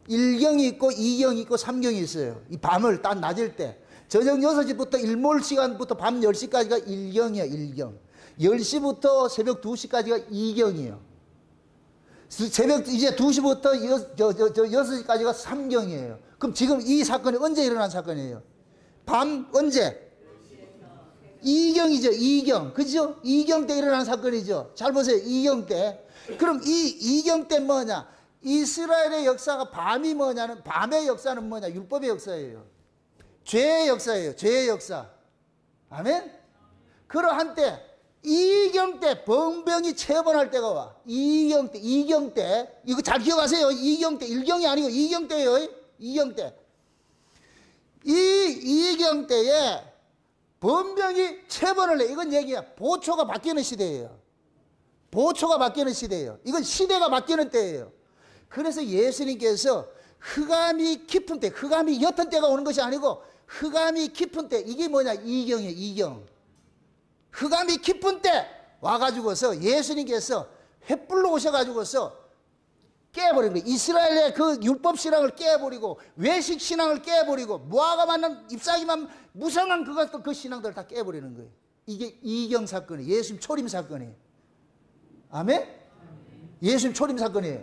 1경이 있고 2경이 있고 3경이 있어요. 이 밤을 딱 낮을 때. 저녁 6시부터 일몰 시간부터 밤 10시까지가 1경이에요. 1경. 10시부터 새벽 2시까지가 2경이에요. 새벽 이제 2시부터 6시까지가 3경이에요. 그럼 지금 이 사건이 언제 일어난 사건이에요? 밤 언제? 2경이죠. 2경. 그죠? 2경 때 일어난 사건이죠. 잘 보세요. 2경 때. 그럼 이 2경 때 뭐냐? 이스라엘의 역사가 밤이 뭐냐는, 밤의 역사는 뭐냐? 율법의 역사예요. 죄의 역사예요. 죄의 역사. 아멘? 그러한 때, 2경 때 번병이 체본할 때가 와. 2경 때. 이거 잘 기억하세요. 2경 때. 1경이 아니고 2경 때예요. 2경 때. 이 2경 때에 번병이 체본을 해. 이건 얘기야. 보초가 바뀌는 시대예요. 보초가 바뀌는 시대예요. 이건 시대가 바뀌는 때예요. 그래서 예수님께서 흑암이 깊은 때, 흑암이 옅은 때가 오는 것이 아니고 흑암이 깊은 때, 이게 뭐냐? 2경이에요. 2경. 흑암이 깊은 때 와가지고서 예수님께서 횃불로 오셔가지고서 깨버린 거예요. 이스라엘의 그 율법신앙을 깨버리고 외식신앙을 깨버리고 무화과 맞는 잎사귀만 무성한 그 신앙들을 다 깨버리는 거예요. 이게 이경 사건이에요. 예수님 초림 사건이에요. 아멘? 예수님 초림 사건이에요.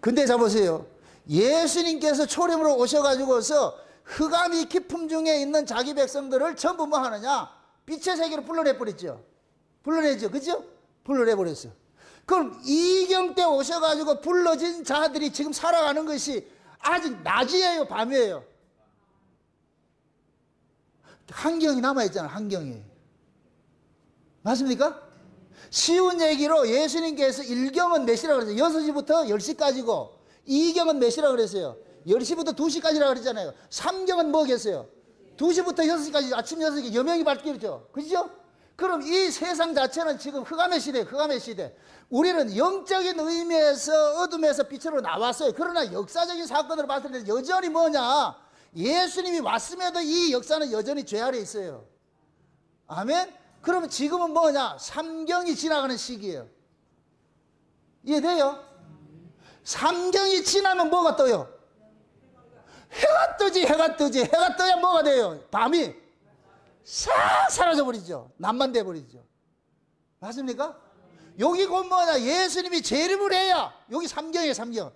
근데 자 보세요. 예수님께서 초림으로 오셔가지고서 흑암이 깊음 중에 있는 자기 백성들을 전부 뭐 하느냐? 빛의 세계로 불러내버렸죠. 불러내죠. 그죠? 불러내버렸어. 그럼 이경 때 오셔가지고 불러진 자들이 지금 살아가는 것이 아직 낮이에요? 밤이에요? 한경이 남아있잖아요. 한경이. 맞습니까? 쉬운 얘기로 예수님께서 1경은 몇 시라고 그랬어요? 6시부터 10시까지고 2경은 몇 시라고 그랬어요? 10시부터 2시까지라고 그랬잖아요. 3경은 뭐겠어요? 2시부터 6시까지 아침 6시까지 여명이 바뀌었죠. 그죠? 그럼 이 세상 자체는 지금 흑암의 시대예요. 흑암의 시대. 우리는 영적인 의미에서 어둠에서 빛으로 나왔어요. 그러나 역사적인 사건으로 봤을 때 여전히 뭐냐? 예수님이 왔음에도 이 역사는 여전히 죄 아래 있어요. 아멘? 그러면 지금은 뭐냐? 3경이 지나가는 시기예요. 이해돼요? 3경이 지나면 뭐가 떠요? 해가 뜨지. 해가 뜨지. 해가 떠야 뭐가 돼요? 밤이 싹 사라져버리죠. 남만 돼버리죠. 맞습니까? 여기 곧 뭐냐? 예수님이 재림을 해야, 여기 3경이에요. 3경.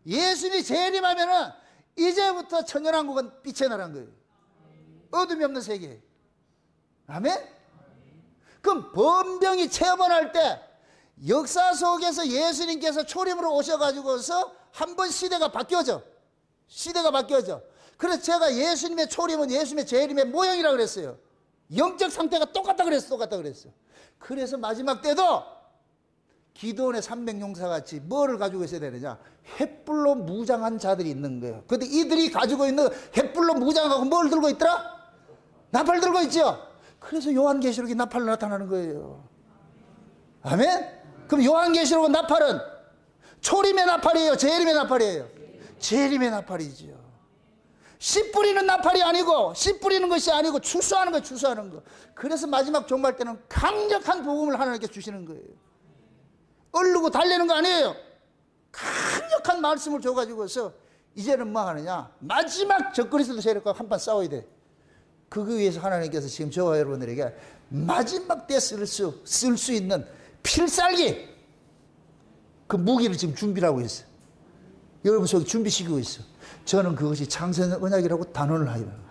예수님이 재림하면은 이제부터 천년왕국은 빛의 나라인 거예요. 어둠이 없는 세계. 아멘? 그럼 번병이 체험할 때 역사 속에서 예수님께서 초림으로 오셔가지고서 한번 시대가 바뀌어져. 시대가 바뀌어져. 그래서 제가 예수님의 초림은 예수님의 재림의 모형이라고 그랬어요. 영적 상태가 똑같다 그랬어. 똑같다 그랬어. 그래서 마지막 때도 기도원의 300용사 같이 뭐를 가지고 있어야 되느냐? 횃불로 무장한 자들이 있는 거예요. 근데 이들이 가지고 있는 횃불로 무장하고 뭘 들고 있더라? 나팔 들고 있죠. 그래서 요한계시록이 나팔로 나타나는 거예요. 아멘? 그럼 요한계시록은 나팔은 초림의 나팔이에요? 재림의 나팔이에요? 재림의 나팔이죠. 씨 뿌리는 나팔이 아니고, 씨 뿌리는 것이 아니고 추수하는 거예요. 추수하는 거. 그래서 마지막 종말 때는 강력한 복음을 하나님께 주시는 거예요. 얼르고 달리는 거 아니에요. 강력한 말씀을 줘가지고서 이제는 뭐 하느냐? 마지막 적그리스도 세력과 한판 싸워야 돼. 그거 위해서 하나님께서 지금 저와 여러분들에게 마지막 때 쓸 수 있는 필살기, 그 무기를 지금 준비를 하고 있어요. 여러분 속에 준비시키고 있어. 저는 그것이 창세전 언약이라고 단언을 하요.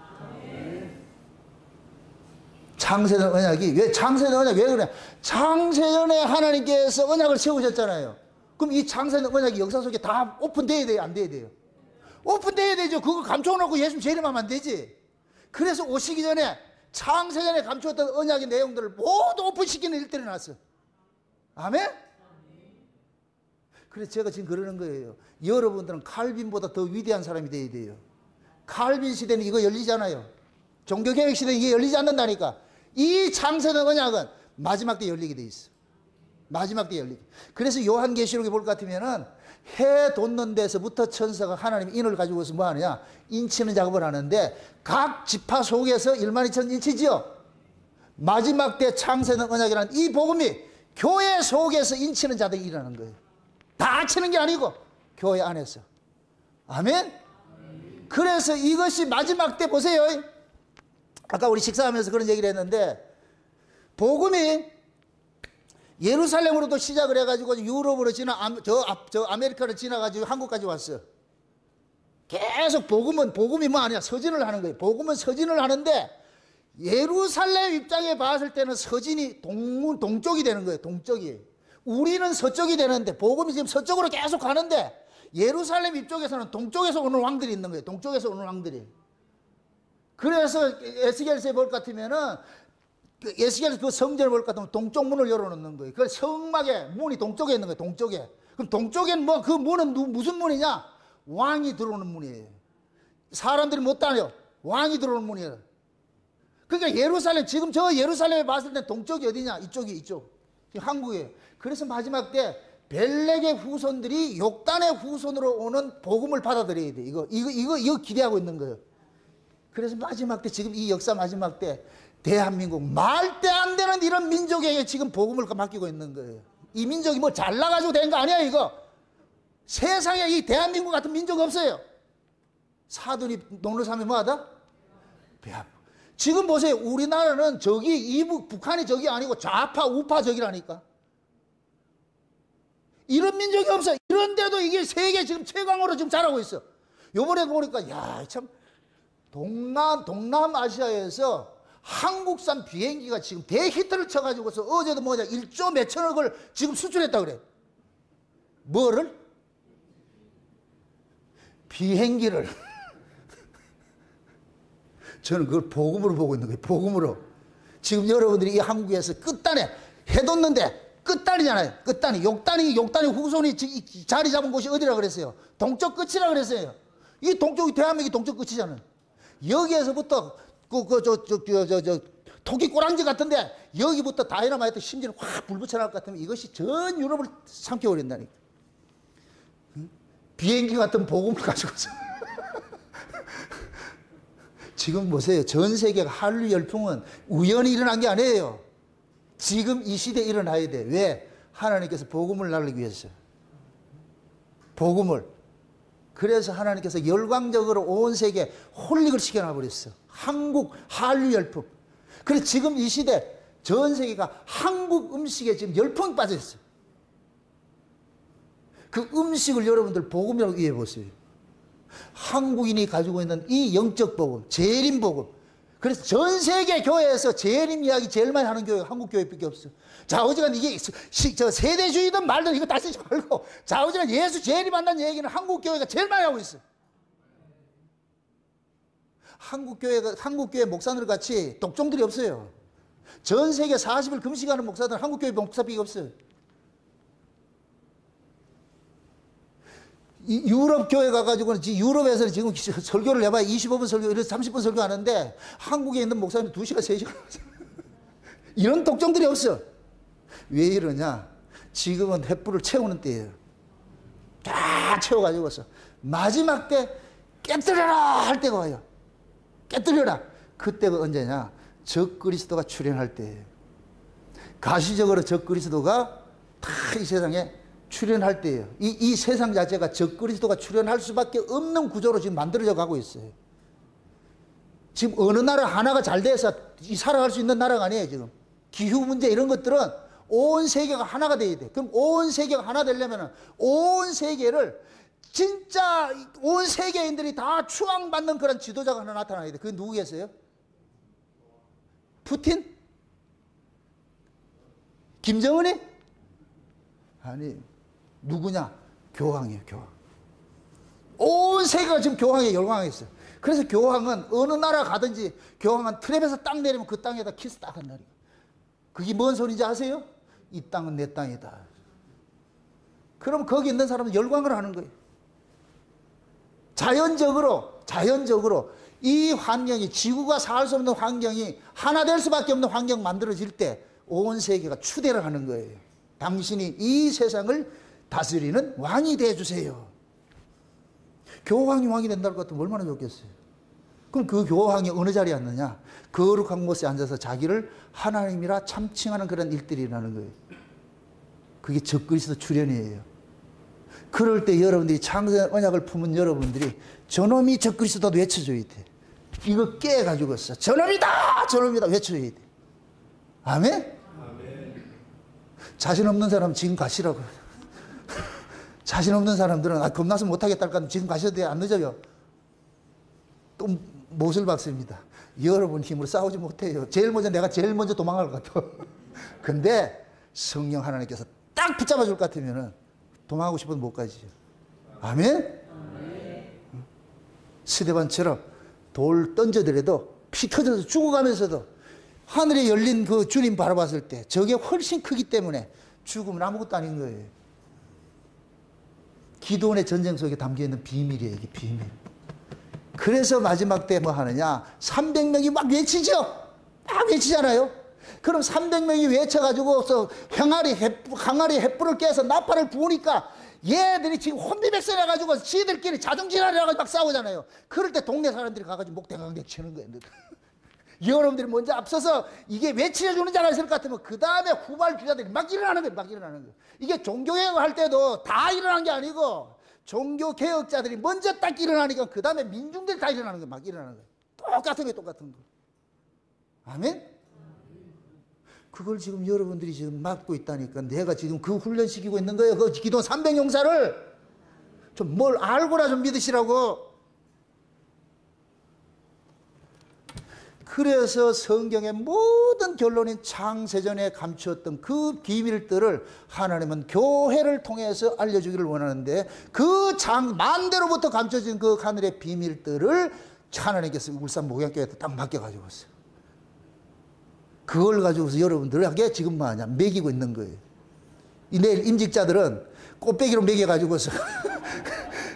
창세전 언약이, 왜 창세전 언약 왜 그래? 창세전에 하나님께서 언약을 세우셨잖아요. 그럼 이 창세전 언약이 역사 속에 다 오픈돼야 돼요? 안 돼야 돼요? 오픈돼야 되죠. 그거 감춰놓고 예수님 재림하면 안 되지. 그래서 오시기 전에 창세전에 감추었던 언약의 내용들을 모두 오픈시키는 일들이 났어. 아멘? 그래서 제가 지금 그러는 거예요. 여러분들은 칼빈보다 더 위대한 사람이 돼야 돼요. 칼빈 시대는 이거 열리잖아요. 종교개혁 시대는 이게 열리지 않는다니까. 이 창세전 언약은 마지막 때 열리게 돼 있어. 마지막 때 열리게. 그래서 요한계시록에 볼 것 같으면은 해 돋는 데서부터 천사가 하나님의 인을 가지고서 뭐 하느냐? 인치는 작업을 하는데 각 지파 속에서 1만 2천 인치지요. 마지막 때 창세전 언약이라는 이 복음이 교회 속에서 인치는 자들이 일어나는 거예요. 다 치는 게 아니고 교회 안에서. 아멘? 그래서 이것이 마지막 때 보세요. 아까 우리 식사하면서 그런 얘기를 했는데 복음이 예루살렘으로도 시작을 해가지고 유럽으로 저 아메리카를 지나가지고 한국까지 왔어. 계속 복음이 뭐 아니야? 서진을 하는 거예요. 복음은 서진을 하는데 예루살렘 입장에 봤을 때는 서진이 동쪽이 되는 거예요. 동쪽이. 우리는 서쪽이 되는데 복음이 지금 서쪽으로 계속 가는데 예루살렘 이쪽에서는 동쪽에서 오는 왕들이 있는 거예요. 동쪽에서 오는 왕들이. 그래서 에스겔서에 볼 것 같으면은 에스겔 그 성전을 볼 것 같으면 동쪽 문을 열어놓는 거예요. 그 성막의 문이 동쪽에 있는 거예요. 동쪽에. 그럼 동쪽에는 뭐 그 문은 무슨 문이냐? 왕이 들어오는 문이에요. 사람들이 못 다녀. 왕이 들어오는 문이에요. 그러니까 예루살렘, 지금 저 예루살렘에 봤을 때 동쪽이 어디냐? 이쪽. 한국이에요. 그래서 마지막 때 벨렉의 후손들이 욕단의 후손으로 오는 복음을 받아들여야 돼. 이거 기대하고 있는 거예요. 그래서 마지막 때, 지금 이 역사 마지막 때 대한민국 말대 안 되는 이런 민족에게 지금 복음을 맡기고 있는 거예요. 이 민족이 뭐 잘나가지고 된 거 아니야 이거. 세상에 이 대한민국 같은 민족 없어요. 사돈이 농을 사면 뭐하다? 배 아파. 지금 보세요. 우리나라는 북한이 적이 아니고 좌파 우파 적이라니까. 이런 민족이 없어. 이런데도 이게 세계 지금 최강으로 지금 자라고 있어. 요번에 보니까 야 참 동남아시아에서 한국산 비행기가 지금 대히트를 쳐가지고서 어제도 뭐냐 1조 몇천억을 지금 수출했다 그래. 뭐를? 비행기를. 저는 그걸 복음으로 보고 있는 거예요. 복음으로. 지금 여러분들이 이 한국에서 끝단에 해뒀는데 끝단이잖아요. 끝단이. 욕단이 후손이 자리 잡은 곳이 어디라 그랬어요? 동쪽 끝이라 그랬어요. 이 동쪽이 대한민국이 동쪽 끝이잖아요. 여기에서부터 토끼 꼬랑지 같은데 여기부터 다이너마이트 심지어는 확 불 붙여날 것 같으면 이것이 전 유럽을 삼켜버린다니까. 응? 비행기 같은 복음을 가지고서. 지금 보세요. 전 세계가 한류 열풍은 우연히 일어난 게 아니에요. 지금 이 시대에 일어나야 돼. 왜? 하나님께서 복음을 날리기 위해서. 복음을. 그래서 하나님께서 열광적으로 온 세계에 홀릭을 시켜놔 버렸어. 한국 한류 열풍. 그래서 지금 이 시대 전 세계가 한국 음식에 지금 열풍이 빠져 있어요. 그 음식을 여러분들 복음이라고 이해해 보세요. 한국인이 가지고 있는 이 영적 복음, 재림 복음. 그래서 전 세계 교회에서 재림 이야기 제일 많이 하는 교회가 한국 교회밖에 없어. 자, 어지간 이게 저 세대주의든 말든 이거 다 쓰지 말고 자, 어지간 예수 재림한다는 얘기는 한국 교회가 제일 많이 하고 있어. 한국 교회 목사들 같이 독종들이 없어요. 전 세계 40일 금식하는 목사들은 한국 교회 목사밖에 없어요. 유럽 교회 가가지고는 유럽에서는 지금 설교를 해봐야 25분 설교, 30분 설교하는데 한국에 있는 목사님 2시간, 3시간. 이런 독종들이 없어. 왜 이러냐? 지금은 횃불을 채우는 때예요. 다 채워가지고서 마지막 때 깨뜨려라 할 때가 와요. 깨뜨려라. 그때가 언제냐? 적그리스도가 출현할 때예요. 가시적으로 적그리스도가 다 이 세상에 출현할 때예요. 이 세상 자체가 적그리스도가 출현할 수밖에 없는 구조로 지금 만들어져 가고 있어요. 지금 어느 나라 하나가 잘 돼서 살아갈 수 있는 나라가 아니에요. 지금 기후 문제 이런 것들은 온 세계가 하나가 돼야 돼. 그럼 온 세계가 하나 되려면 온 세계를 진짜 온 세계인들이 다 추앙받는 그런 지도자가 하나 나타나야 돼. 그게 누구겠어요? 푸틴? 김정은이? 아니, 누구냐? 교황이에요, 교황. 온 세계가 지금 교황에 열광하고 있어요. 그래서 교황은 어느 나라 가든지 교황은 트랩에서 딱 내리면 그 땅에다 키스 딱 한다는 거예요. 그게 뭔 소리인지 아세요? 이 땅은 내 땅이다. 그럼 거기 있는 사람은 열광을 하는 거예요. 자연적으로 이 환경이, 지구가 살 수 없는 환경이 하나 될 수밖에 없는 환경 만들어질 때 온 세계가 추대를 하는 거예요. 당신이 이 세상을 다스리는 왕이 되어주세요. 교황이 왕이 된다는 것 같으면 얼마나 좋겠어요. 그럼 그 교황이 어느 자리에 앉느냐? 거룩한 곳에 앉아서 자기를 하나님이라 참칭하는 그런 일들이 일어나는 거예요. 그게 적그리스도 출현이에요. 그럴 때 여러분들이 창세 언약을 품은 여러분들이 저놈이 적그리스도도 외쳐줘야 돼. 이거 깨가지고서 저놈이다! 저놈이다! 외쳐야 돼. 아멘? 자신 없는 사람은 지금 가시라고. 자신 없는 사람들은 겁나서 못하겠다 할까 지금 가셔도 돼요. 안 늦어요. 또 못을 박습니다. 여러분 힘으로 싸우지 못해요. 내가 제일 먼저 도망갈 것 같아. 근데 성령 하나님께서 딱 붙잡아 줄 것 같으면 도망하고 싶어도 못 가지죠. 아멘? 스데반처럼 돌 던져더라도 피 터져서 죽어가면서도 하늘에 열린 그 주님 바라봤을 때 저게 훨씬 크기 때문에 죽음은 아무것도 아닌 거예요. 기도원의 전쟁 속에 담겨있는 비밀이에요. 이게 비밀. 그래서 마지막 때 뭐 하느냐, 300명이 막 외치죠. 막 외치잖아요. 그럼 300명이 외쳐가지고서 항아리 횃불을 깨서 나팔을 부으니까 얘들이 지금 혼비백산해가지고 지들끼리 자중질환을 해가지고 막 싸우잖아요. 그럴 때 동네 사람들이 가가지고 목대강대 치는 거예요. 여러분들이 먼저 앞서서 이게 외치려주는 자가 있을 것 같으면 그 다음에 후발주자들이 막 일어나는 거예요. 막 일어나는 거예요. 이게 종교개혁을 할 때도 다 일어난 게 아니고 종교개혁자들이 먼저 딱 일어나니까 그 다음에 민중들이 다 일어나는 거예요. 막 일어나는 거예요. 똑같은 거 똑같은 거. 아멘? 그걸 지금 여러분들이 지금 맡고 있다니까. 내가 지금 그 훈련시키고 있는 거예요. 그 기도원 300용사를 좀 뭘 알고라 좀 믿으시라고. 그래서 성경의 모든 결론인 창세전에 감추었던 그 비밀들을 하나님은 교회를 통해서 알려주기를 원하는데 그 만대로부터 감춰진 그 하늘의 비밀들을 하나님께서 울산 목양교회에 딱 맡겨가지고 있어요. 그걸 가지고서 여러분들에게 지금 뭐하냐 먹이고 있는 거예요. 내일 임직자들은 꽃배기로 먹여가지고서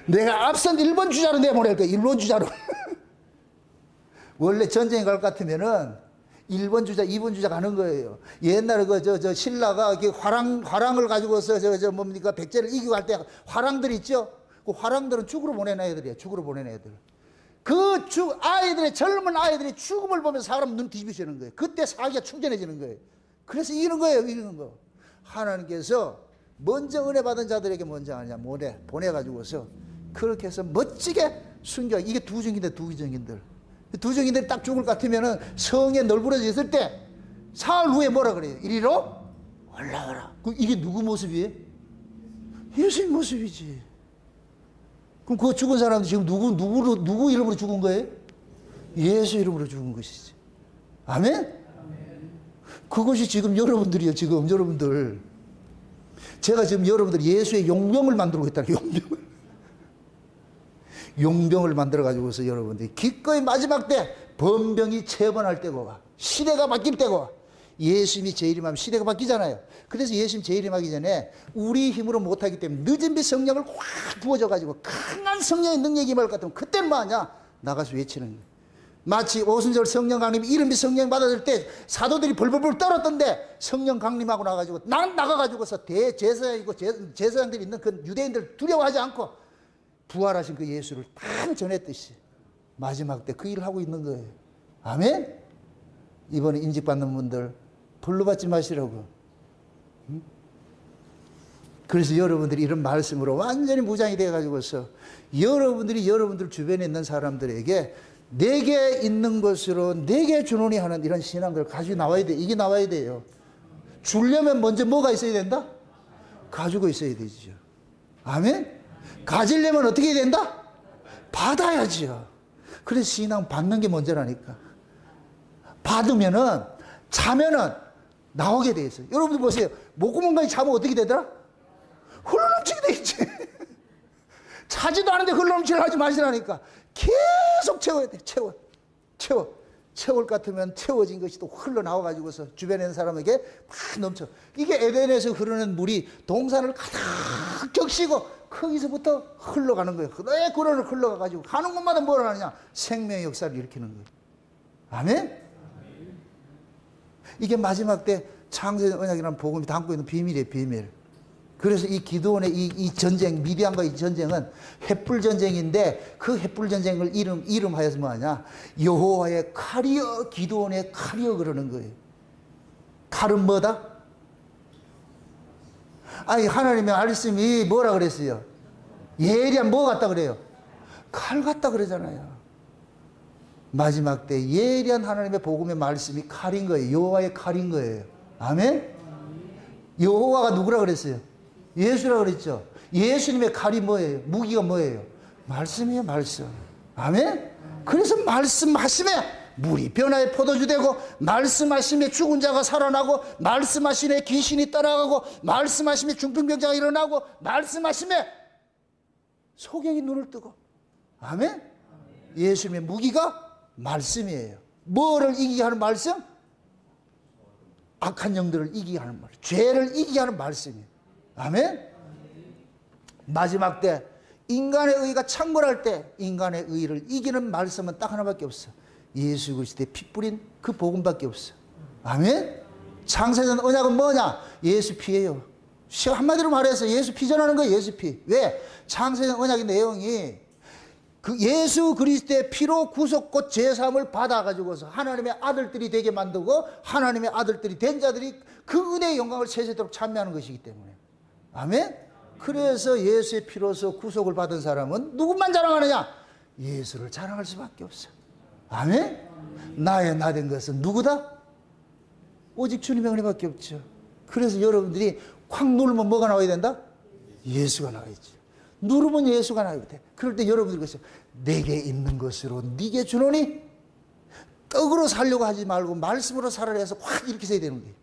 내가 앞선 1번 주자로 내보낼 거야. 1번 주자로. 원래 전쟁에 갈 것 같으면은 1번 주자, 2번 주자 가는 거예요. 옛날에 신라가 화랑을 가지고서 뭡니까 백제를 이기고 할 때 화랑들 있죠? 그 화랑들은 죽으러 보내는 애들이에요. 죽으러 보내는 애들. 젊은 아이들이 죽음을 보면서 사람 눈 뒤집으시는 거예요. 그때 사기가 충전해지는 거예요. 그래서 이기는 거예요. 이기는 거. 하나님께서 먼저 은혜 받은 자들에게 먼저 하냐 보내가지고서 그렇게 해서 멋지게 순교. 이게 두 정인들. 두 정인들이 딱 죽을 것 같으면은 성에 널브러져 있을 때 사흘 후에 뭐라 그래요? 이리로 올라와라. 이게 누구 모습이에요? 예수님 모습이지. 그럼 그 죽은 사람은 지금 누구 이름으로 죽은 거예요? 예수 이름으로 죽은 것이지. 아멘? 그것이 지금 여러분들이에요. 지금 여러분들. 제가 지금 여러분들 예수의 용병을 만들고 있다는 용병을 만들어가지고서 여러분들이 기꺼이 마지막 때 번병이 체번할 때고 와. 시대가 바뀔 때고 와. 예수님이 재림하면 시대가 바뀌잖아요. 그래서 예수님 재림하기 전에 우리 힘으로 못하기 때문에 늦은 빛 성령을 확 부어줘가지고 강한 성령의 능력이 임할 것 같으면 그때는 뭐하냐? 나가서 외치는 거예요. 마치 오순절 성령 강림 이른 빛 성령 받았을 때 사도들이 벌벌벌 떨었던데 성령 강림하고 나가지고 나가가지고서 대제사장이고 제사장들이 있는 그 유대인들 두려워하지 않고 부활하신 그 예수를 다 전했듯이 마지막 때 그 일을 하고 있는 거예요. 아멘? 이번에 인직받는 분들 불러받지 마시라고. 그래서 여러분들이 이런 말씀으로 완전히 무장이 돼가지고서 여러분들이 여러분들 주변에 있는 사람들에게 내게 있는 것으로 내게 준원이 하는 이런 신앙들을 가지고 나와야 돼. 이게 나와야 돼요. 주려면 먼저 뭐가 있어야 된다? 가지고 있어야 되죠. 아멘? 가지려면 어떻게 해야 된다? 받아야지요. 그래서 신앙 받는 게 먼저라니까. 받으면은 차면은 나오게 돼 있어요. 여러분들 보세요. 목구멍까지 차면 어떻게 되더라? 흘러넘치게 돼 있지. 차지도 않은데 흘러넘치를 하지 마시라니까. 계속 채워야 돼. 채울 것 같으면 채워진 것이 또 흘러나와가지고서 주변에 있는 사람에게 막 넘쳐. 이게 에덴에서 흐르는 물이 동산을 가득 적시고 거기서부터 흘러가는 거예요. 내 구원을 흘러가가지고 가는 곳마다 뭘 하느냐? 생명의 역사를 일으키는 거예요. 아멘? 이게 마지막 때 창세전 언약이라는 복음이 담고 있는 비밀이에요. 비밀. 그래서 이 기드온의 이 전쟁, 미디안과 이 전쟁은 횃불 전쟁인데 그 횃불 전쟁을 이름하여서 뭐하냐? 여호와의 칼이여, 기드온의 칼이여 그러는 거예요. 칼은 뭐다? 아니 하나님의 말씀이 뭐라 그랬어요? 예리한 뭐 같다 그래요? 칼 같다 그러잖아요. 마지막 때 예리한 하나님의 복음의 말씀이 칼인 거예요. 여호와의 칼인 거예요. 아멘? 여호와가 누구라 그랬어요? 예수라 그랬죠. 예수님의 칼이 뭐예요? 무기가 뭐예요? 말씀이에요. 말씀. 아멘? 그래서 말씀하심에 물이 변화의 포도주 되고, 말씀하심에 죽은 자가 살아나고, 말씀하심에 귀신이 떠나가고, 말씀하심에 중풍병자가 일어나고, 말씀하심에 소경이 눈을 뜨고. 아멘? 예수님의 무기가 말씀이에요. 뭐를 이기게 하는 말씀? 악한 영들을 이기게 하는 말씀, 죄를 이기게 하는 말씀이에요. 아멘? 마지막 때 인간의 의가 창궐할 때 인간의 의를 이기는 말씀은 딱 하나밖에 없어. 예수 그리스도의 피 뿌린 그 복음밖에 없어. 아멘? 창세전 언약은 뭐냐? 예수 피예요. 한마디로 말해서 예수 피 전하는 거예요. 예수 피. 왜? 창세전 언약의 내용이 그 예수 그리스도의 피로 구속 곧 죄사함을 받아가지고서 하나님의 아들들이 되게 만들고, 하나님의 아들들이 된 자들이 그 은혜의 영광을 세세도록 참여하는 것이기 때문에. 아멘? 그래서 예수의 피로서 구속을 받은 사람은 누구만 자랑하느냐? 예수를 자랑할 수밖에 없어. 아멘? 나의 나 된 것은 누구다? 오직 주님의 은혜밖에 없죠. 그래서 여러분들이 확 누르면 뭐가 나와야 된다? 예수가 나와야지. 누르면 예수가 나와야 돼. 그럴 때 여러분들이 그러세요. 내게 있는 것으로 네게 주노니, 떡으로 살려고 하지 말고 말씀으로 살아라 해서 확 이렇게 써야 되는 거예요.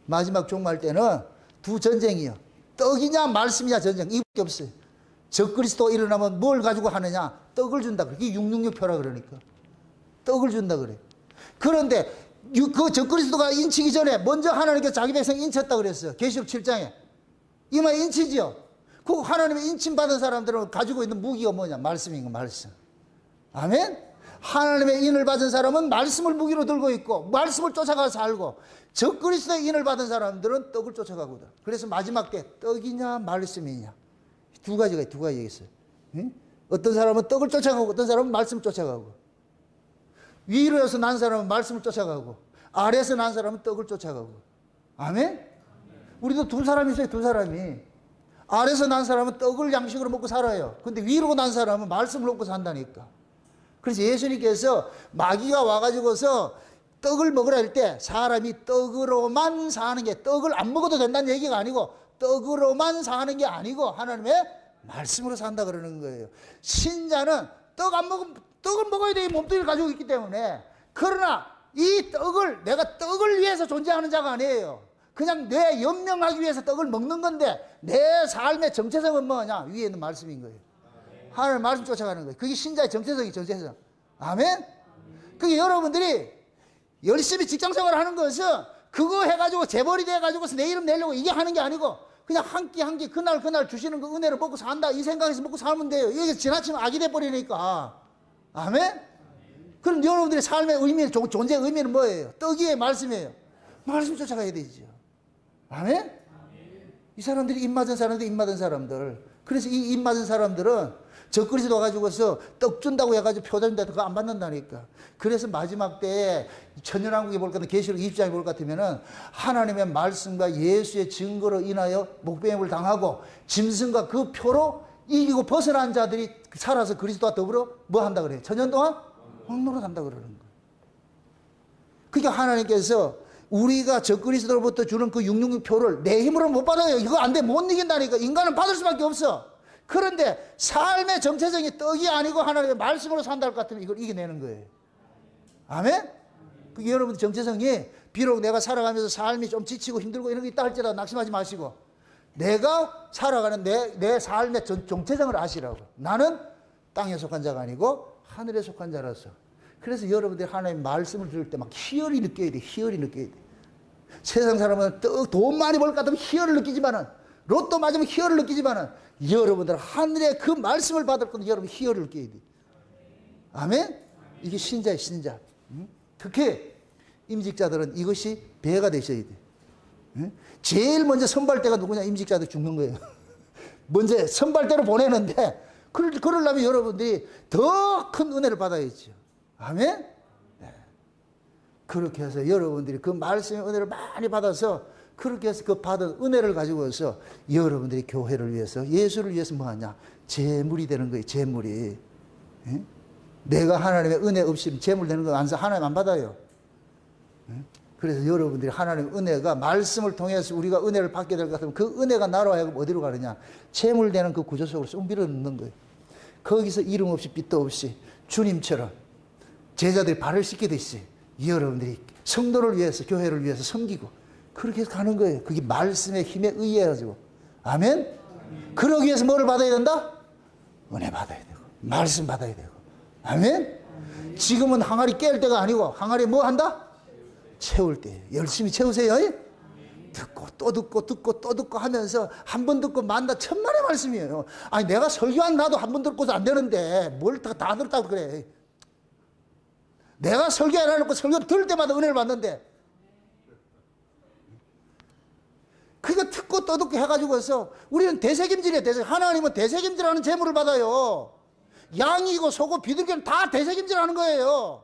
마지막 종말 때는 두 전쟁이요. 떡이냐 말씀이냐 전쟁. 이밖에 없어요. 적그리스도 일어나면 뭘 가지고 하느냐? 떡을 준다 그래. 이게 666표라 그러니까. 떡을 준다 그래. 그런데 그 적그리스도가 인치기 전에 먼저 하나님께 자기 백성 인쳤다 그랬어요. 계시록 7장에. 이 말 인치지요. 그 하나님의 인침 받은 사람들은 가지고 있는 무기가 뭐냐? 말씀인 거, 말씀. 아멘? 하나님의 인을 받은 사람은 말씀을 무기로 들고 있고, 말씀을 쫓아가서 살고, 적그리스도의 인을 받은 사람들은 떡을 쫓아가거든. 그래서 마지막 때 떡이냐 말씀이냐, 두 가지가 있어요. 응? 어떤 사람은 떡을 쫓아가고, 어떤 사람은 말씀을 쫓아가고, 위로에서 난 사람은 말씀을 쫓아가고, 아래에서 난 사람은 떡을 쫓아가고. 아멘? 우리도 두 사람이 있어요. 두 사람이. 아래에서 난 사람은 떡을 양식으로 먹고 살아요. 근데 위로 난 사람은 말씀을 먹고 산다니까. 그래서 예수님께서 마귀가 와가지고서 떡을 먹으라 할 때 사람이 떡으로만 사는 게, 떡을 안 먹어도 된다는 얘기가 아니고 떡으로만 사는 게 아니고 하나님의 말씀으로 산다 그러는 거예요. 신자는 떡 안 먹으면, 떡을 먹어야 돼. 이 몸뚱이를 가지고 있기 때문에. 그러나 이 떡을, 내가 떡을 위해서 존재하는 자가 아니에요. 그냥 내 연명하기 위해서 떡을 먹는 건데, 내 삶의 정체성은 뭐냐? 위에 있는 말씀인 거예요. 하나님 말씀 쫓아가는 거예요. 그게 신자의 정체성이 정체성. 아멘? 그게 여러분들이 열심히 직장생활을 하는 것은 그거 해가지고 재벌이 돼가지고서 내 이름 내려고 이게 하는 게 아니고, 그냥 한 끼 한 끼 그날 주시는 그 은혜를 먹고 산다, 이 생각에서 먹고 살면 돼요. 이게 지나치면 악이 돼버리니까. 아멘? 그럼 여러분들의 삶의 의미, 존재의 의미는 뭐예요? 떡이에요, 말씀이에요. 말씀 쫓아가야 되죠. 아멘? 이 사람들이 입맞은 사람들. 그래서 이 입맞은 사람들은 적그리스도 와가지고서 떡 준다고 해가지고 표 준다 그거 안 받는다니까. 그래서 마지막 때에 천연왕국에 볼 것 같으면, 계시록 20장에 볼 것 같으면은 하나님의 말씀과 예수의 증거로 인하여 목배임을 당하고 짐승과 그 표로 이기고 벗어난 자들이 살아서 그리스도와 더불어 뭐 한다 그래요? 천년 동안 왕노릇 한다 그러는 거예요. 그러니까 하나님께서 우리가 적그리스도로부터 주는 그 666표를 내 힘으로 못 받아요. 이거 안 돼. 못 이긴다니까. 인간은 받을 수밖에 없어. 그런데 삶의 정체성이 떡이 아니고 하나님의 말씀으로 산다 할 것 같으면 이걸 이겨내는 거예요. 아멘? 그게 여러분들 정체성이, 비록 내가 살아가면서 삶이 좀 지치고 힘들고 이런 게 있다 할지라도 낙심하지 마시고, 내가 살아가는 내 삶의 정체성을 아시라고. 나는 땅에 속한 자가 아니고 하늘에 속한 자라서. 그래서 여러분들이 하나님의 말씀을 들을 때 막 희열이 느껴야 돼. 희열이 느껴야 돼. 세상 사람은 돈 많이 벌 것 같으면 희열을 느끼지만은, 로또 맞으면 희열을 느끼지만은, 여러분들 하늘의 그 말씀을 받을 건데 여러분 희열을 느껴야 돼. 아멘? 이게 신자의 신자. 특히 임직자들은 이것이 배가 되셔야 돼. 제일 먼저 선발대가 누구냐? 임직자들 죽는 거예요. 먼저 선발대로 보내는데, 그러려면 여러분들이 더 큰 은혜를 받아야죠. 아멘? 네. 그렇게 해서 여러분들이 그 말씀의 은혜를 많이 받아서, 그렇게 해서 그 받은 은혜를 가지고서 여러분들이 교회를 위해서, 예수를 위해서 뭐 하냐? 재물이 되는 거예요. 재물이. 예? 내가 하나님의 은혜 없이 재물 되는 거 하나님 안 받아요. 예? 그래서 여러분들이 하나님의 은혜가 말씀을 통해서 우리가 은혜를 받게 될 것 같으면 그 은혜가 나로 하여금 어디로 가느냐? 재물 되는 그 구조 속으로 쏙 밀어넣는 거예요. 거기서 이름 없이 빛도 없이 주님처럼 제자들이 발을 씻기듯이 여러분들이 성도를 위해서, 교회를 위해서 섬기고 그렇게 해서 가는 거예요. 그게 말씀의 힘에 의해가지고. 아멘? 그러기 위해서 뭐를 받아야 된다? 은혜 받아야 되고, 말씀 받아야 되고. 아멘? 지금은 항아리 깰 때가 아니고, 항아리 뭐 한다? 채울 때예요. 열심히 채우세요. 듣고 또 듣고 듣고 또 듣고 하면서 한 번 듣고 만다 천만의 말씀이에요. 아니 내가 설교 안 나도 한 번 듣고도 안 되는데 뭘 다 들었다고 그래. 내가 설교 안 해놓고 설교 들을 때마다 은혜를 받는데, 그거 듣고 또 듣고 해가지고서 우리는 대책임질이에요. 하나님은 대책임질하는 재물을 받아요. 양이고 소고 비둘기는 다 대책임질하는 거예요.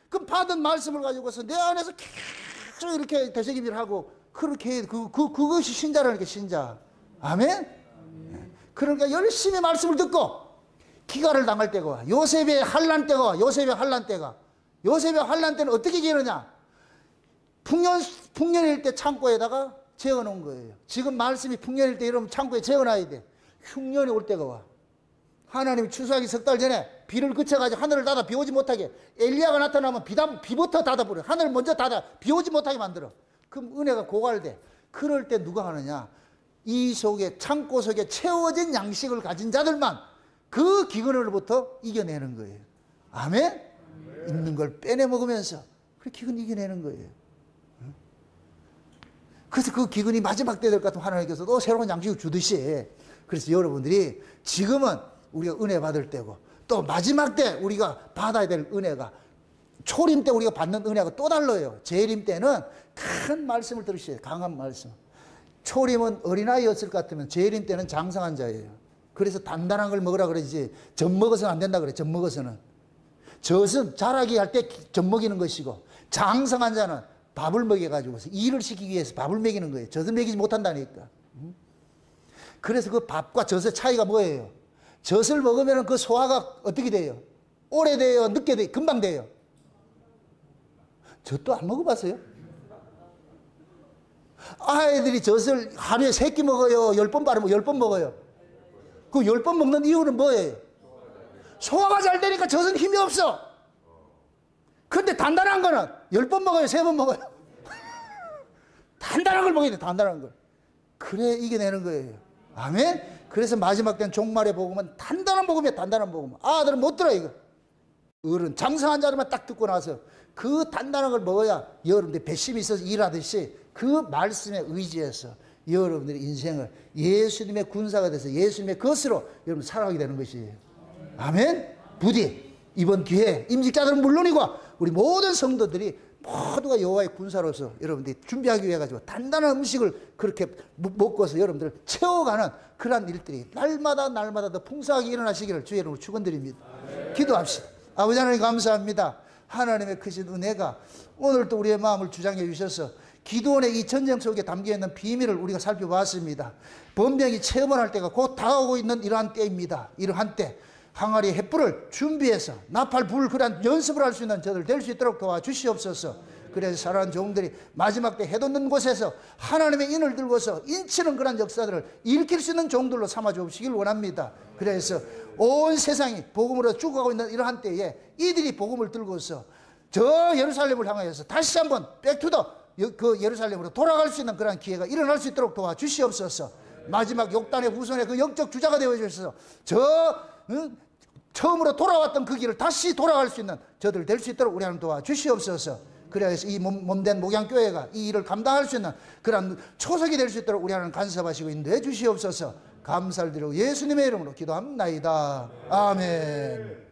그럼 받은 말씀을 가지고서 내 안에서 계속 이렇게 대책임질하고, 그렇게 그것이 신자라는 게 신자. 아멘? 그러니까 열심히 말씀을 듣고 기가를 당할 때가 와. 요셉의 환난 때가 와. 요셉의 환난 때는 어떻게 지느냐? 풍년일 때 창고에다가 재워놓은 거예요. 지금 말씀이 풍년일 때 이러면 창고에 재워놔야 돼. 흉년이 올 때가 와. 하나님이 추수하기 석 달 전에 비를 그쳐가지고 하늘을 닫아 비 오지 못하게, 엘리야가 나타나면 비부터 닫아버려. 하늘을 먼저 닫아 비 오지 못하게 만들어. 그럼 은혜가 고갈돼. 그럴 때 누가 하느냐? 이 속에, 창고 속에 채워진 양식을 가진 자들만 그 기근으로부터 이겨내는 거예요. 아멘? 있는 걸 빼내 먹으면서 그 기근 이겨내는 거예요. 그래서 그 기근이 마지막 때 될 것 같으면 하나님께서 또 새로운 양식을 주듯이, 그래서 여러분들이 지금은 우리가 은혜 받을 때고, 또 마지막 때 우리가 받아야 될 은혜가, 초림 때 우리가 받는 은혜가 또 달라요. 재림 때는 큰 말씀을 들으셔야 돼요. 강한 말씀. 초림은 어린아이였을 것 같으면 재림 때는 장성한 자예요. 그래서 단단한 걸 먹으라 그러지, 젖 먹어서는 안 된다 그래. 젖 먹어서는. 젖은 자라기 할 때 젖 먹이는 것이고, 장성한 자는 밥을 먹여가지고서 일을 시키기 위해서 밥을 먹이는 거예요. 젖을 먹이지 못한다니까. 그래서 그 밥과 젖의 차이가 뭐예요? 젖을 먹으면 그 소화가 어떻게 돼요? 오래돼요? 늦게 돼요? 금방 돼요? 젖도 안 먹어봤어요? 아이들이 젖을 하루에 3끼 먹어요? 10번 바르면 10번 먹어요? 그 10번 먹는 이유는 뭐예요? 소화가 잘 되니까 젖은 힘이 없어. 근데 단단한 거는 10번 먹어요? 3번 먹어요? 단단한 걸 먹어야 돼, 단단한 걸. 그래 이겨내는 거예요. 아멘? 그래서 마지막 때는 종말의 복음은 단단한 복음이야, 단단한 복음. 아들은 못 들어, 이거. 어른, 장성한 자들만 딱 듣고 나서 그 단단한 걸 먹어야 여러분들이 배심이 있어서 일하듯이 그 말씀에 의지해서 여러분들의 인생을 예수님의 군사가 돼서 예수님의 것으로 여러분 살아가게 되는 것이에요. 아멘? 부디 이번 기회에 임직자들은 물론이고 우리 모든 성도들이 모두가 여호와의 군사로서 여러분들이 준비하기 위해 가지고 단단한 음식을 그렇게 먹고서 여러분들을 채워가는 그러한 일들이 날마다 더 풍성하게 일어나시기를 주의 이름으로 축원드립니다. 기도합시다. 아버지 하나님 감사합니다. 하나님의 크신 은혜가 오늘 또 우리의 마음을 주장해 주셔서 기도원의 이 전쟁 속에 담겨있는 비밀을 우리가 살펴봤습니다. 번명이 체험할 때가 곧 다가오고 있는 이러한 때입니다. 이러한 때 항아리 횃불을 준비해서 나팔 불 그런 연습을 할 수 있는 저들 될 수 있도록 도와주시옵소서. 그래서 사랑하는 종들이 마지막 때 해돋는 곳에서 하나님의 인을 들고서 인치는 그런 역사들을 일으킬 수 있는 종들로 삼아 주시길 원합니다. 그래서 온 세상이 복음으로 죽어가고 있는 이러한 때에 이들이 복음을 들고서 저 예루살렘을 향하여서 다시 한번 백투더 그 예루살렘으로 돌아갈 수 있는 그런 기회가 일어날 수 있도록 도와주시옵소서. 마지막 욕단의 후손의 그 영적 주자가 되어주셔서 저 처음으로 돌아왔던 그 길을 다시 돌아갈 수 있는 저들 될 수 있도록 우리 하나님 도와주시옵소서. 그래서 이 몸된 목양교회가 이 일을 감당할 수 있는 그런 초석이 될 수 있도록 우리 하나님 간섭하시고 인도해 주시옵소서. 감사를 드리고 예수님의 이름으로 기도합나이다. 아멘.